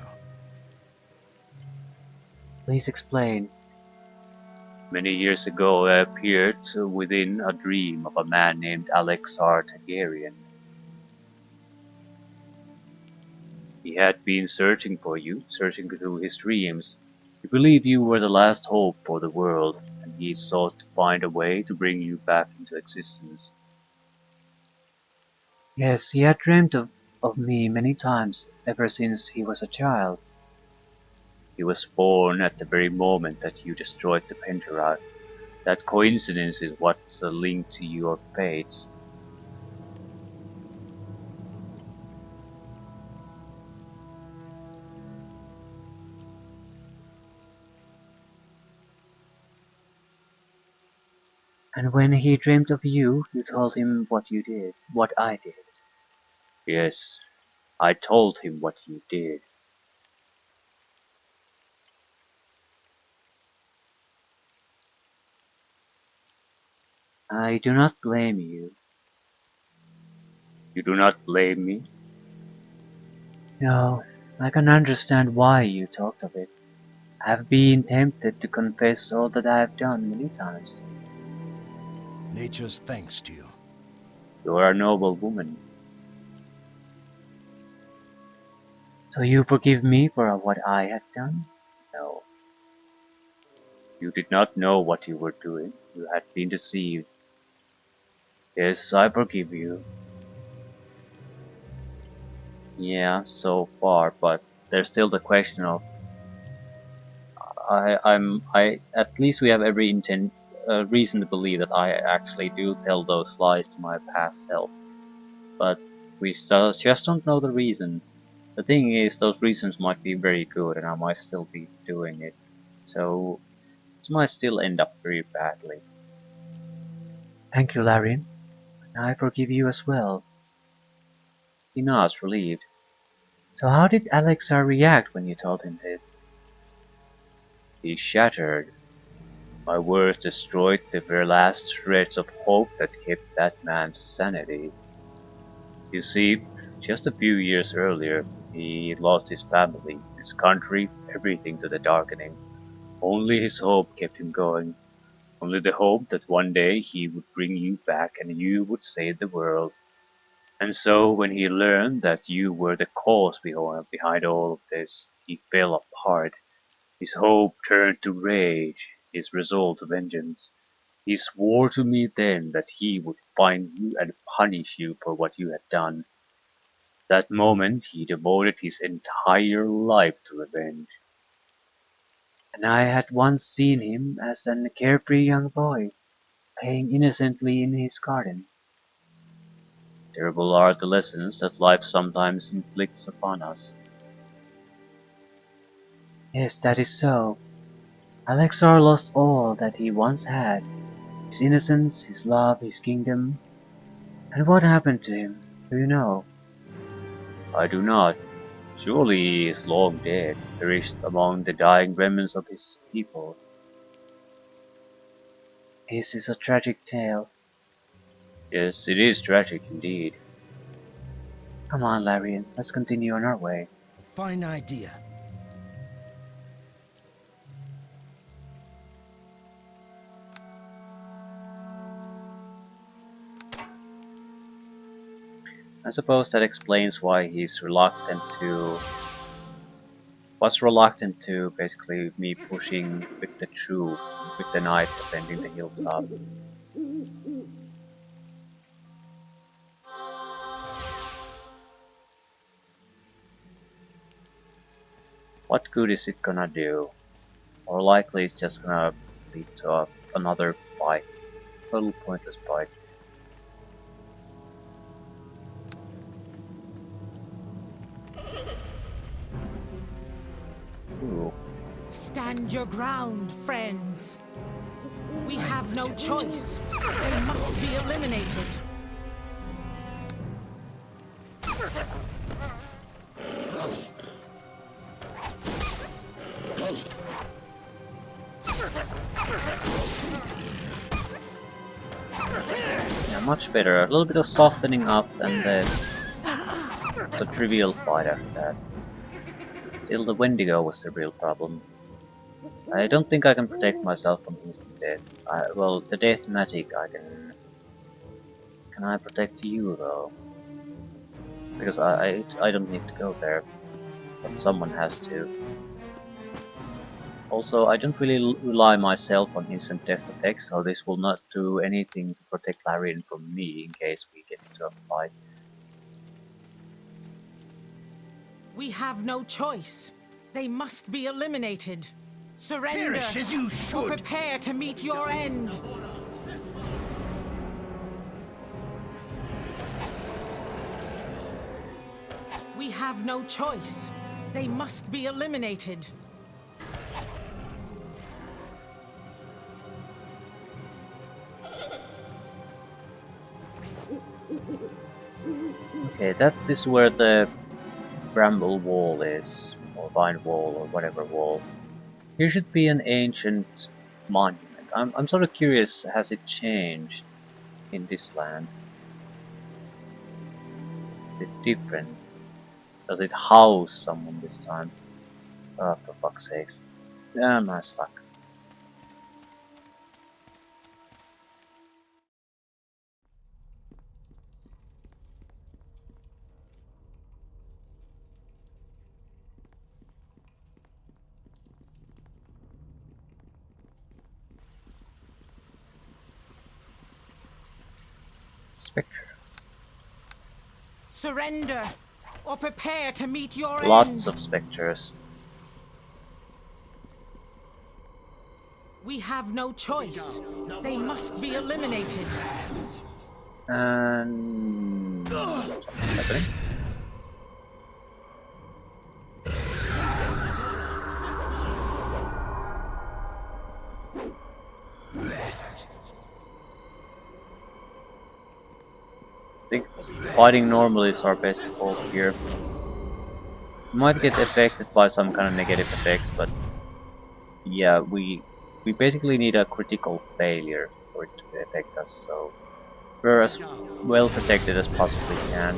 Please explain. Many years ago I appeared within a dream of a man named Alexar Targaryen. He had been searching for you, searching through his dreams. He believed you were the last hope for the world, and he sought to find a way to bring you back into existence. Yes, he had dreamed of me many times ever since he was a child. He was born at the very moment that you destroyed the Pentera. That coincidence is what's a link to your fates. And when he dreamed of you, you told him what you did, what I did. Yes, I told him what you did. I do not blame you. You do not blame me? No, I can understand why you talked of it. I have been tempted to confess all that I have done many times. Nature's thanks to you. You are a noble woman. So you forgive me for what I had done? No, you did not know what you were doing. You had been deceived. Yes, I forgive you. Yeah, so far, but there's still the question of I at least we have every reason to believe that I actually do tell those lies to my past self, but we still just don't know the reason. The thing is, those reasons might be very good, and I might still be doing it, so it might still end up very badly. Thank you, Larian. I forgive you as well. He nods, relieved. So how did Alexar react when you told him this? He shattered. My words destroyed the very last shreds of hope that kept that man's sanity. You see, just a few years earlier, he lost his family, his country, everything to the darkening. Only his hope kept him going. Only the hope that one day he would bring you back and you would save the world. And so, when he learned that you were the cause behind all of this, he fell apart. His hope turned to rage, his resolve to vengeance. He swore to me then that he would find you and punish you for what you had done. That moment he devoted his entire life to revenge. And I had once seen him as a carefree young boy, playing innocently in his garden. Terrible are the lessons that life sometimes inflicts upon us. Yes, that is so. Alexar lost all that he once had. His innocence, his love, his kingdom. And what happened to him? Do you know? I do not. Surely he is long dead, perished among the dying remnants of his people. His is a tragic tale. Yes, it is tragic indeed. Come on, Larian, let's continue on our way. Fine idea. I suppose that explains why he's was reluctant to basically me pushing with the troop, with the knight defending the hilltop. What good is it gonna do? More likely it's just gonna lead to another fight. Total pointless fight. Ooh, Stand your ground, friends. We have no choice. They must be eliminated. Yeah, much better. A little bit of softening up than the trivial fight after that. Still, the Wendigo was the real problem. I don't think I can protect myself from instant death. Well, the death magic I can... Can I protect you though? Because I don't need to go there, but someone has to. Also, I don't really rely myself on instant death effects, so this will not do anything to protect Larian from me in case we get into a fight. We have no choice. They must be eliminated. Surrender, Perish as you or should. prepare to meet your end. We have no choice. They must be eliminated. Okay, that is where the bramble wall is, or vine wall, or whatever wall. Here should be an ancient monument. I'm sort of curious, has it changed in this land? Is it different? Does it house someone this time? Oh, for fuck's sakes. Damn, I'm stuck. Spectre. Surrender, or prepare to meet your Lots end. of specters. We have no choice. They must be eliminated. And something's happening. I think fighting normally is our best hope here. We might get affected by some kind of negative effects, but yeah, we basically need a critical failure for it to affect us, so we're as well protected as possibly can.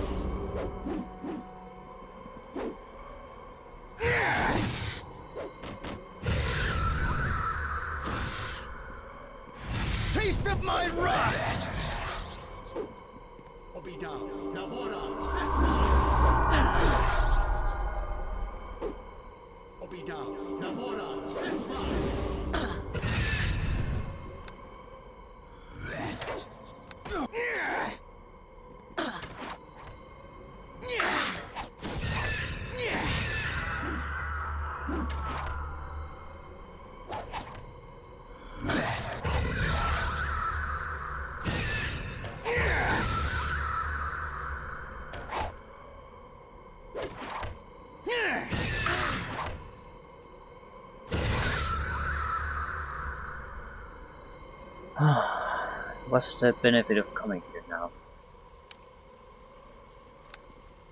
Taste of my wrath! What's the benefit of coming here now?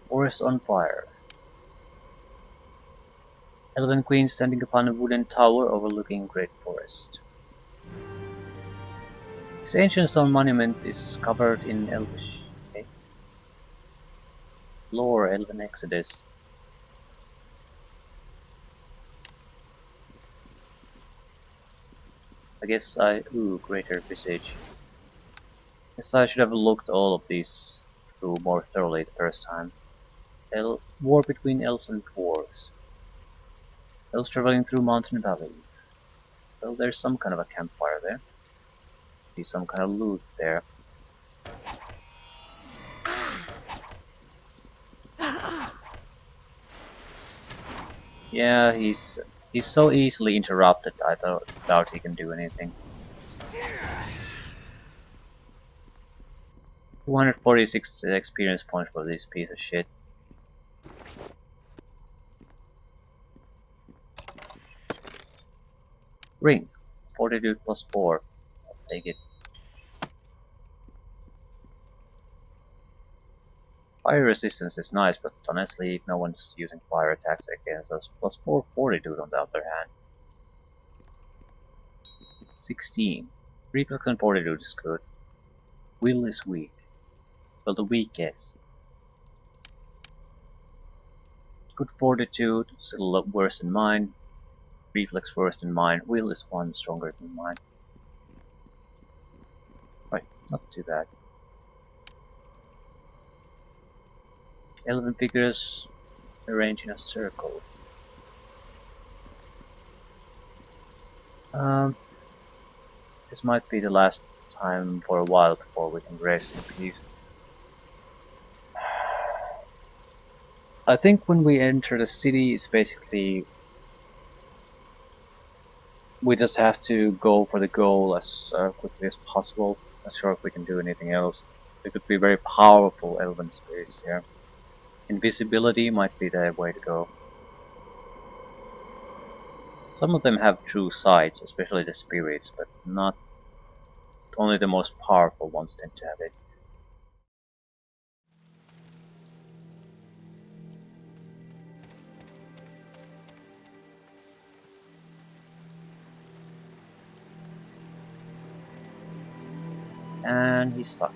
Forest on fire. Elven Queen standing upon a wooden tower overlooking great forest. This ancient stone monument is covered in Elvish. Okay. Lore Elven Exodus. Ooh, greater visage. Guess I should have looked all of these through more thoroughly the first time. War between elves and dwarves. Elves traveling through mountain valley. Well, there's some kind of a campfire there. Be some kind of loot there. Yeah, he's so easily interrupted. I doubt he can do anything. 246 experience points for this piece of shit. Ring. Fortitude plus 4. I'll take it. Fire resistance is nice, but honestly, no one's using fire attacks against us. Plus 4 fortitude on the other hand. 16. Reflex and fortitude is good. Will is weak. Well, the weakest. Good fortitude, still worse than mine. Reflex worse than mine. Will is 1 stronger than mine. Right, not too bad. Elven figures arrange in a circle. This might be the last time for a while before we can rest in peace. I think when we enter the city, it's basically we just have to go for the goal as quickly as possible. Not sure if we can do anything else. There could be very powerful elven spirits here. Invisibility might be the way to go. Some of them have true sights, especially the spirits, but not only the most powerful ones tend to have it. And he's stuck.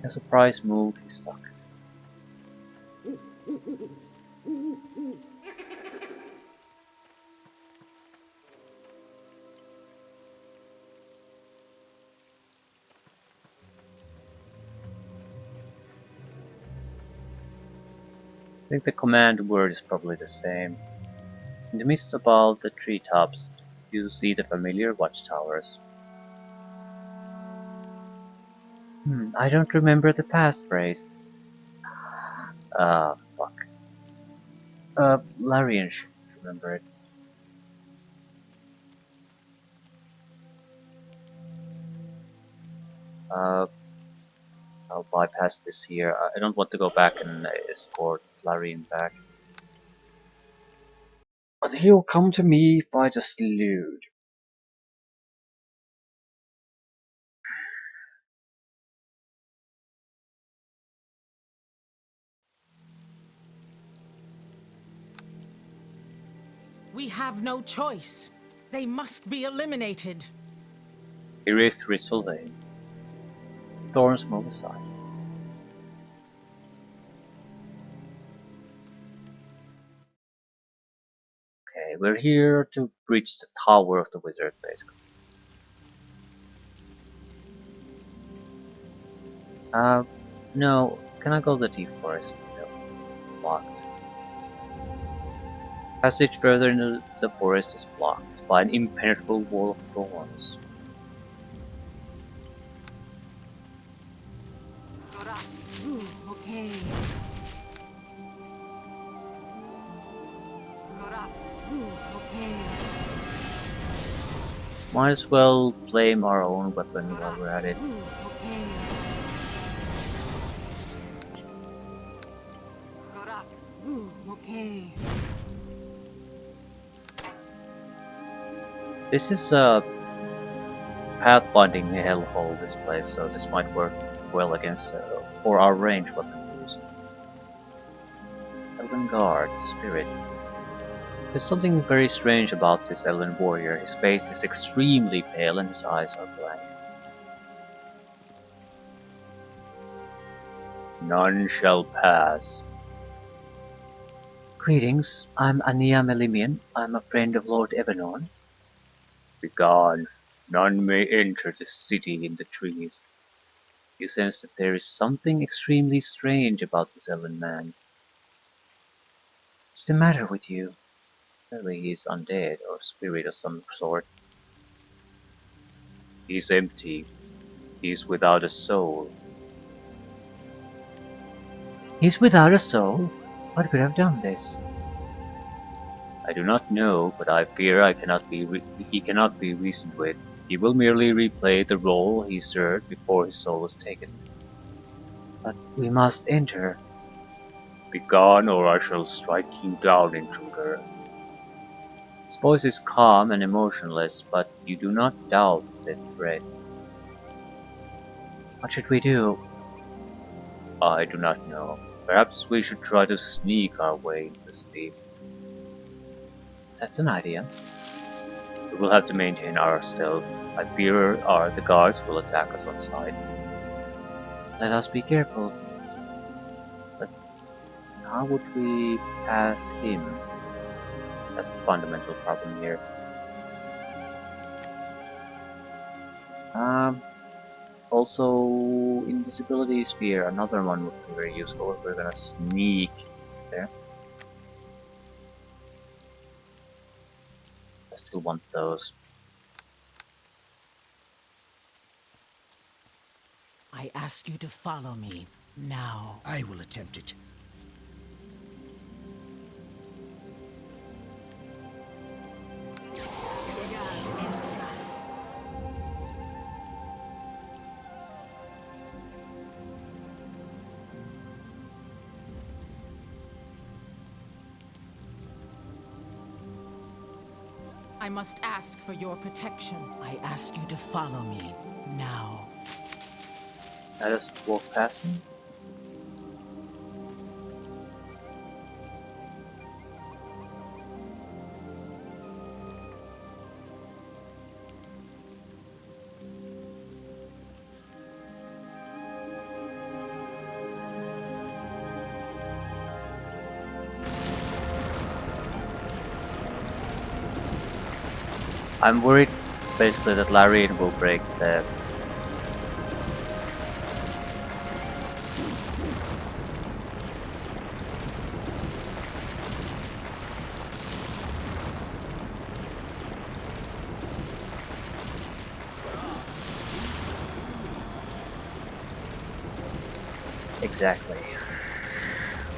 A surprise move, he's stuck. I think the command word is probably the same. In the mist above the treetops, you see the familiar watchtowers. I don't remember the passphrase. Fuck. Larian should remember it. I'll bypass this here. I don't want to go back and escort Larian back. But he'll come to me if I just loot. We have no choice. They must be eliminated. Erith Ritzelvane. Thorns move aside. Okay, we're here to breach the Tower of the Wizard, basically. No. Can I go to the Deep Forest? No. Blocked. Passage further into the forest is blocked by an impenetrable wall of thorns. Okay. Okay. Might as well flame our own weapon while we're at it. Okay. Okay. This is a pathfinding hellhole, this place, so this might work well against for our range weapon use. Elven Guard, Spirit. There's something very strange about this Elven warrior. His face is extremely pale and his eyes are blank. None shall pass. Greetings, I'm Ania Melimian. I'm a friend of Lord Evanon. Begone. None may enter the city in the trees. You sense that there is something extremely strange about this Elven man. What's the matter with you? Surely he is undead or spirit of some sort. He is empty. He is without a soul. He's without a soul? What could have done this? I do not know, but I fear he cannot be reasoned with. He will merely replay the role he served before his soul was taken. But we must enter. Begone, or I shall strike you down, intruder. His voice is calm and emotionless, but you do not doubt the threat. What should we do? I do not know. Perhaps we should try to sneak our way into the sleep. That's an idea. We will have to maintain our stealth. I fear the guards will attack us on sight. Let us be careful. How would we pass him? That's the fundamental problem here. Also, invisibility sphere, another one would be very useful if we're gonna sneak there. I still want those. I ask you to follow me now. I will attempt it. I must ask for your protection. I ask you to follow me now. Let us walk past him. I'm worried basically that Larian will break the exactly.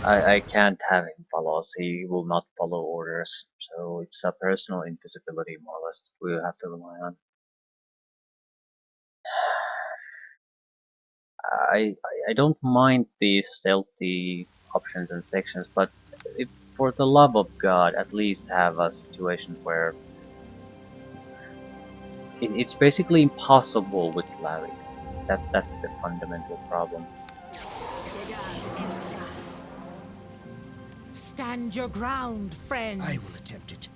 I can't have him follow us, he will not follow orders, so it's a personal invisibility more or less that we'll have to rely on. I don't mind these stealthy options and sections, but if, for the love of God, at least have a situation where it's basically impossible with Larry. That's the fundamental problem. Stand your ground, friends. I will attempt it.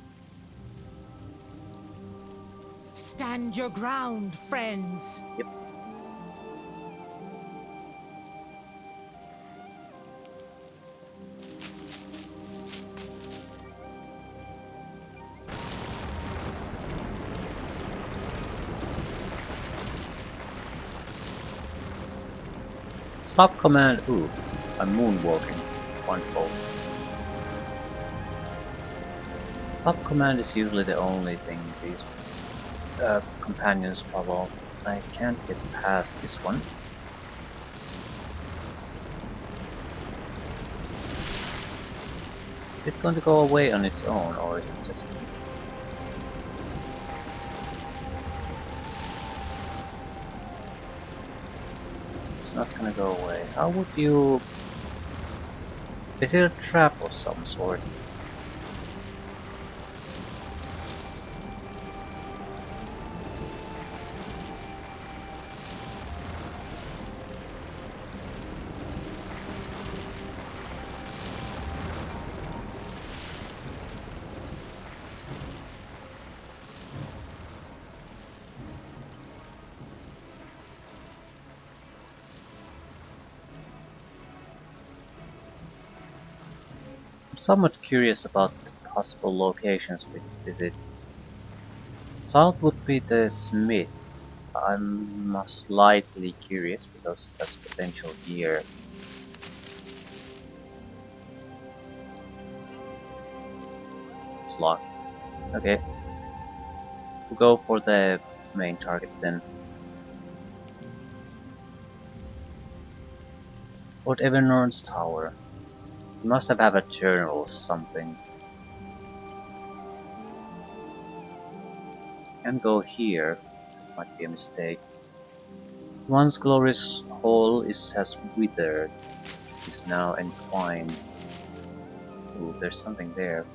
Stand your ground, friends. Yep. Stop command. Ooh, I'm moonwalking. Wonderful. Stop command is usually the only thing these companions follow. I can't get past this one. Is it going to go away on its own, or is it just... It's not gonna go away. How would you... Is it a trap of some sort? I'm somewhat curious about the possible locations we could visit. South would be the Smith. I'm slightly curious because that's potential here. It's locked. Okay. We'll go for the main target then. Fort Evernorn's tower. We must have a journal or something. Can't go here. Might be a mistake. Once glorious hall has withered, is now entwined. Ooh, there's something there.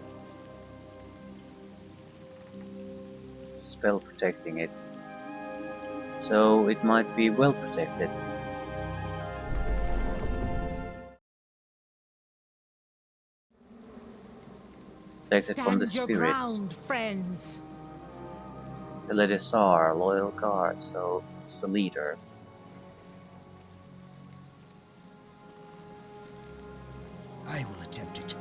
spell protecting it. So it might be well protected. Protected from the Stand your spirits. ground, friends. The ladies are loyal guard, so it's the leader. I will attempt it.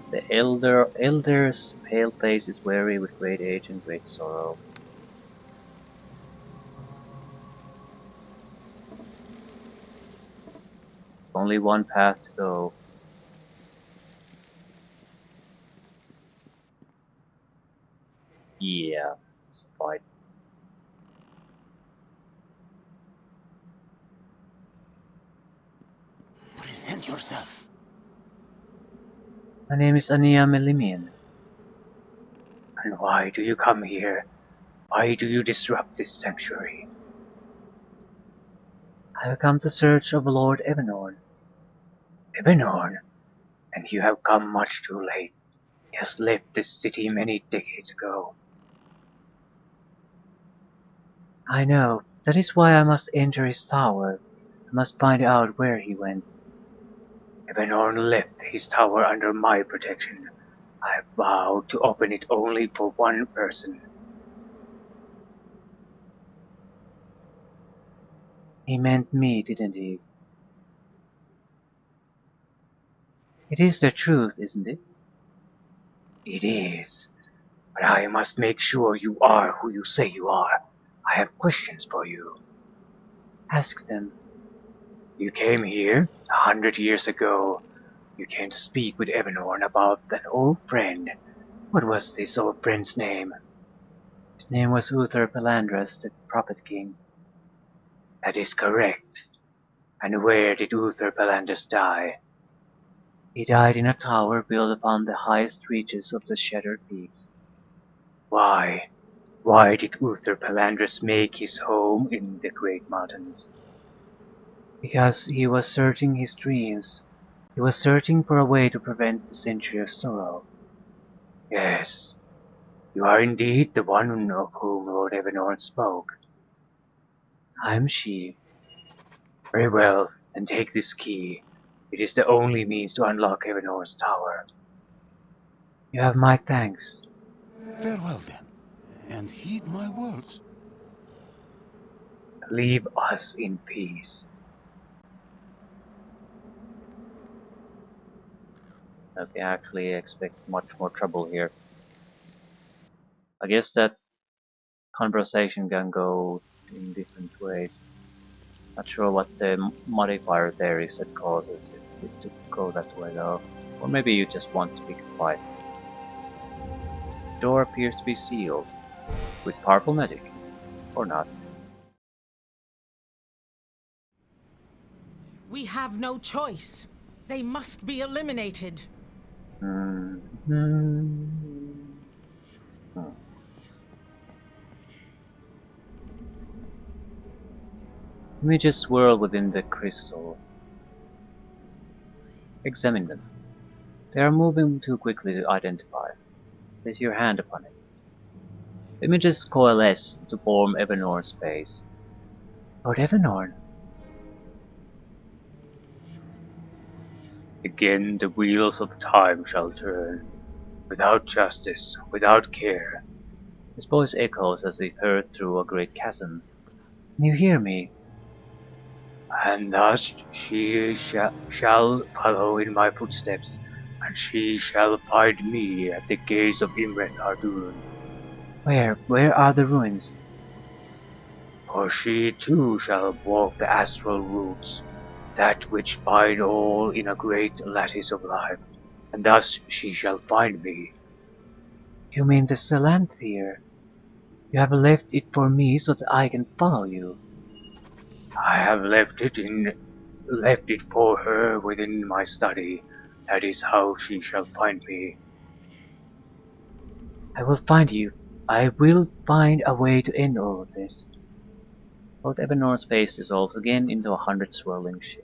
The elder's pale face is weary with great age and great sorrow. Only one path to go. Yeah, it's a fight. Present yourself. My name is Ania Melimian. And why do you come here? Why do you disrupt this sanctuary? I have come to search of Lord Evanorn. Evanorn? And you have come much too late. He has left this city many decades ago. I know. That is why I must enter his tower. I must find out where he went. Evanorn left his tower under my protection. I vowed to open it only for one person. He meant me, didn't he? It is the truth, isn't it? It is. But I must make sure you are who you say you are. I have questions for you. Ask them. You came here 100 years ago. You came to speak with Evanorn about an old friend. What was this old friend's name? His name was Uther Pelandras, the Prophet King. That is correct. And where did Uther Pelandras die? He died in a tower built upon the highest reaches of the Shattered Peaks. Why? Why did Uther Pelandras make his home in the Great Mountains? Because he was searching his dreams. He was searching for a way to prevent the Century of Sorrow. Yes, you are indeed the one of whom Lord Evanorn spoke. I am she. Very well, then take this key. It is the only means to unlock Evanorn's tower. You have my thanks. Farewell then, and heed my words. Leave us in peace. Okay, I actually expect much more trouble here. I guess that conversation can go in different ways. Not sure what the modifier there is that causes it to go that way though. Or maybe you just want to pick a fight. The door appears to be sealed. With powerful magic. Or not. We have no choice. They must be eliminated. Hmm. Images swirl within the crystal. Examine them. They are moving too quickly to identify. Place your hand upon it. The images coalesce to form Evanor's face. Lord Evanorn. Again the wheels of time shall turn, without justice, without care. His voice echoes as if heard through a great chasm. Can you hear me? And thus she shall follow in my footsteps, and she shall find me at the gates of Imreth Ardun. Where are the ruins? For she too shall walk the astral routes, that which bind all in a great lattice of life, and thus she shall find me. You mean the Salanthir? You have left it for me so that I can follow you. I have left it for her within my study. That is how she shall find me. I will find you. I will find a way to end all of this. Lord Evanor's face dissolves again into 100 swirling shapes.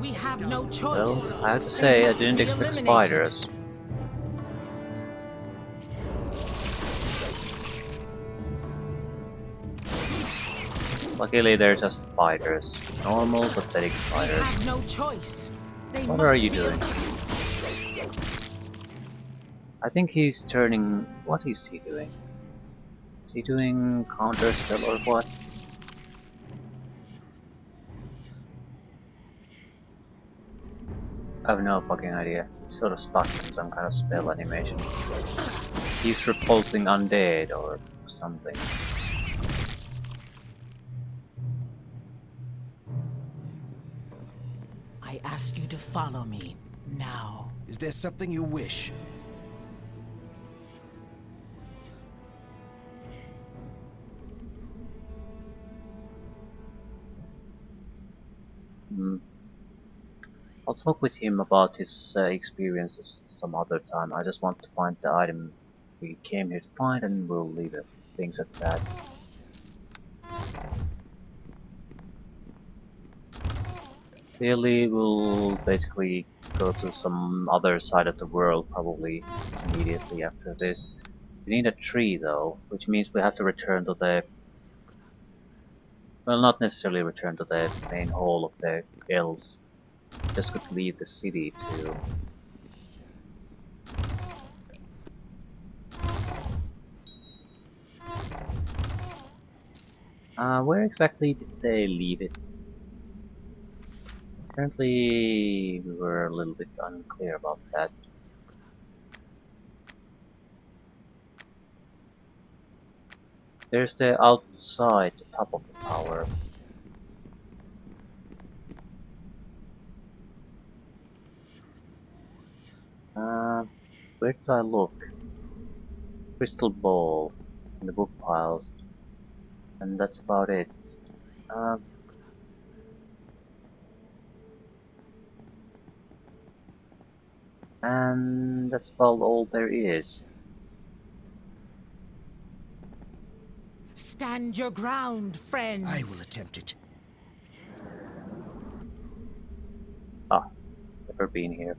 We have no choice. Well, I have to They say, I must didn't be expect eliminated. spiders. Luckily, they're just spiders. Normal, pathetic We spiders. have no choice. They What are must you be doing? I think he's turning... What is he doing? Is he doing counter spell or what? I have no fucking idea. He's sort of stuck in some kind of spell animation. He's repulsing undead or something. I ask you to follow me now. Is there something you wish? Hmm. I'll talk with him about his experiences some other time. I just want to find the item we came here to find, and we'll leave it things at that. Clearly, we'll basically go to some other side of the world probably immediately after this. We need a tree though, which means we have to return to the... Well, not necessarily return to the main hall of the elves. Just could leave the city too. Where exactly did they leave it? Apparently, we were a little bit unclear about that. There's the outside, the top of the tower. Where did I look? Crystal ball in the book piles, and that's about it. Uh, and that's about all there is. Stand your ground, friends. I will attempt it. Ah, never been here.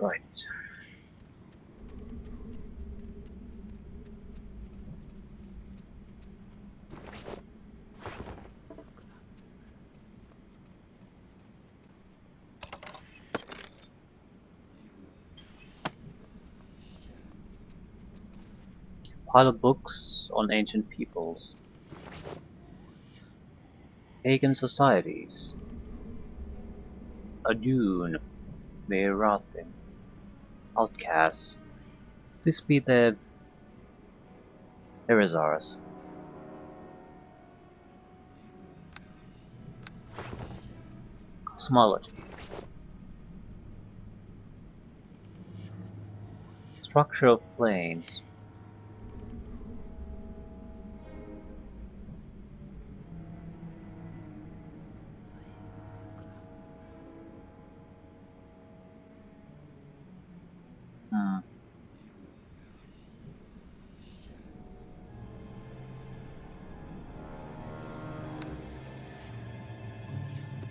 Right. Pile of books on ancient peoples. Pagan societies. A dune. Meratin. Outcasts. This be the Erizars. Cosmology. Structure of planes. Hmm.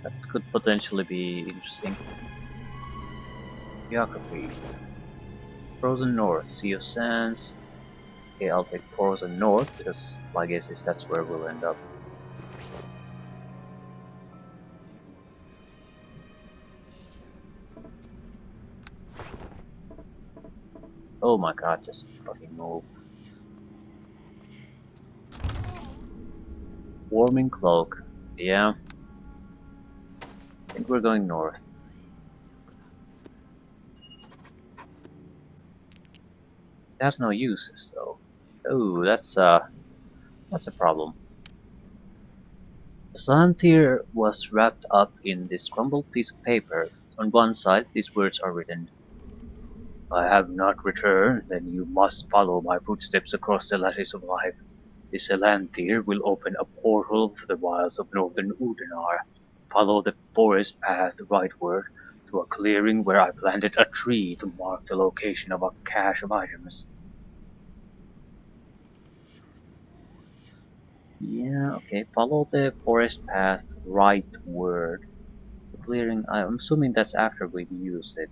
That could potentially be interesting. Geography. Frozen North. Sea of Sands. Okay, I'll take Frozen North because my guess is that's where we'll end up. Oh my god, just fucking move. Warming Cloak. Yeah. I think we're going north. It has no uses though. Oh, that's a problem. The Salantir was wrapped up in this crumpled piece of paper. On one side, these words are written: I have not returned, then you must follow my footsteps across the lattice of life. The Selantir will open a portal to the wilds of northern Udenar. Follow the forest path rightward to a clearing where I planted a tree to mark the location of a cache of items. Yeah, okay. Follow the forest path rightward. The clearing, I'm assuming that's after we've used it.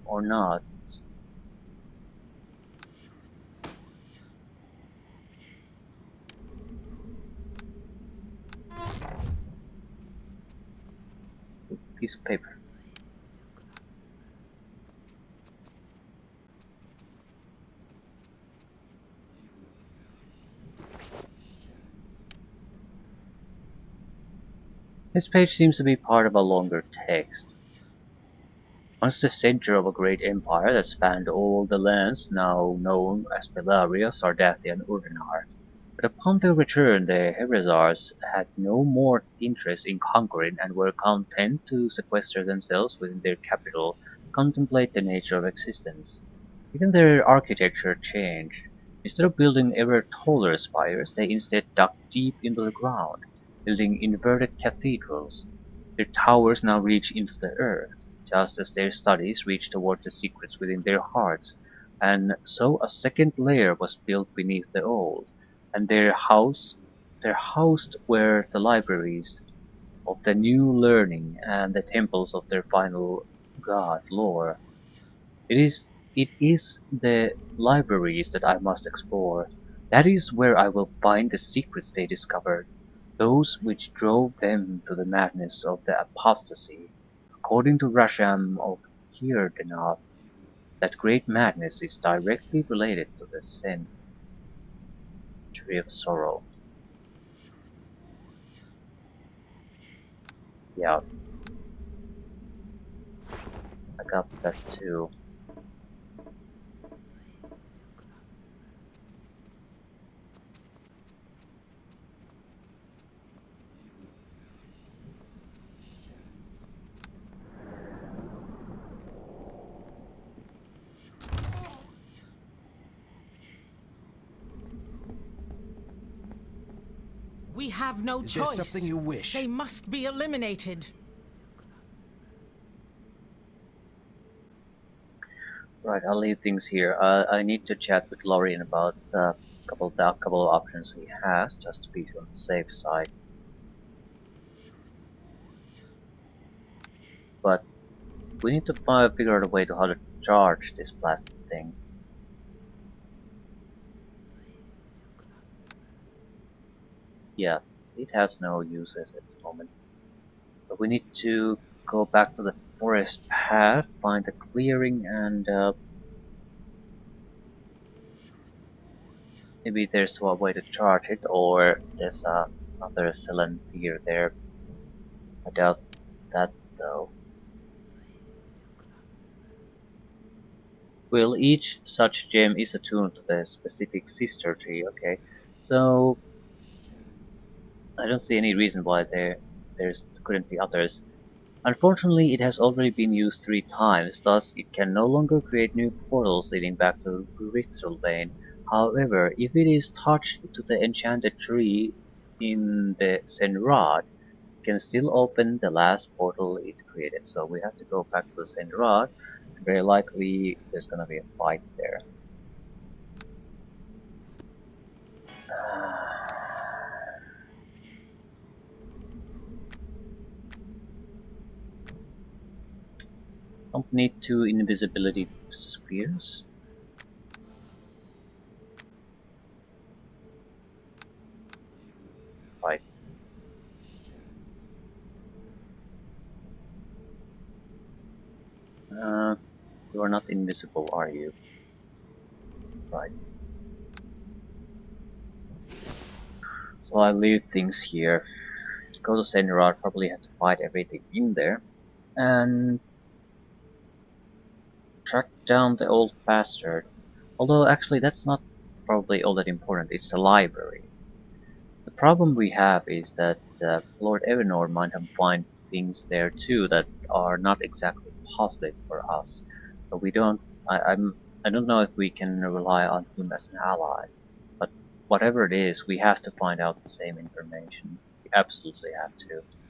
Or not. Piece of paper. This page seems to be part of a longer text. Once the center of a great empire that spanned all the lands now known as Bellaria, Sardathia, and Urdanar. But upon their return the Heresars had no more interest in conquering and were content to sequester themselves within their capital, contemplate the nature of existence. Even their architecture changed. Instead of building ever taller spires, they instead dug deep into the ground, building inverted cathedrals. Their towers now reach into the earth, just as their studies reached toward the secrets within their hearts, and so a second layer was built beneath the old, and their housed were the libraries of the new learning and the temples of their final god lore. It is the libraries that I must explore. That is where I will find the secrets they discovered, those which drove them to the madness of the apostasy. According to Rasham of Kirdenath, that great madness is directly related to the century of sorrow. Yeah, I got that too. We have no Is there choice. something you wish? They must be eliminated. Right, I'll leave things here. I need to chat with Lorien about a couple of options he has, just to be on the safe side. But we need to figure out a way to how to charge this plastic thing. Yeah, it has no uses at the moment. But we need to go back to the forest path, find a clearing, and maybe there's a way to charge it, or there's another Selanthier there. I doubt that though. Well, each such gem is attuned to the specific sister tree, okay? So I don't see any reason why there couldn't be others. Unfortunately, it has already been used 3 times, thus it can no longer create new portals leading back to Rithrilbane. However, if it is touched to the enchanted tree in the Senrad, it can still open the last portal it created. So we have to go back to the Senrad, and very likely there's gonna be a fight there. Don't need 2 invisibility spheres. Right. You are not invisible, are you? Right. So I leave things here. Go to Senrad, probably have to fight everything in there. And track down the old bastard. Although actually that's not probably all that important, it's the library. The problem we have is that Lord Evanor might have find things there too that are not exactly positive for us. But we don't. I don't know if we can rely on him as an ally. But whatever it is, we have to find out the same information. We absolutely have to.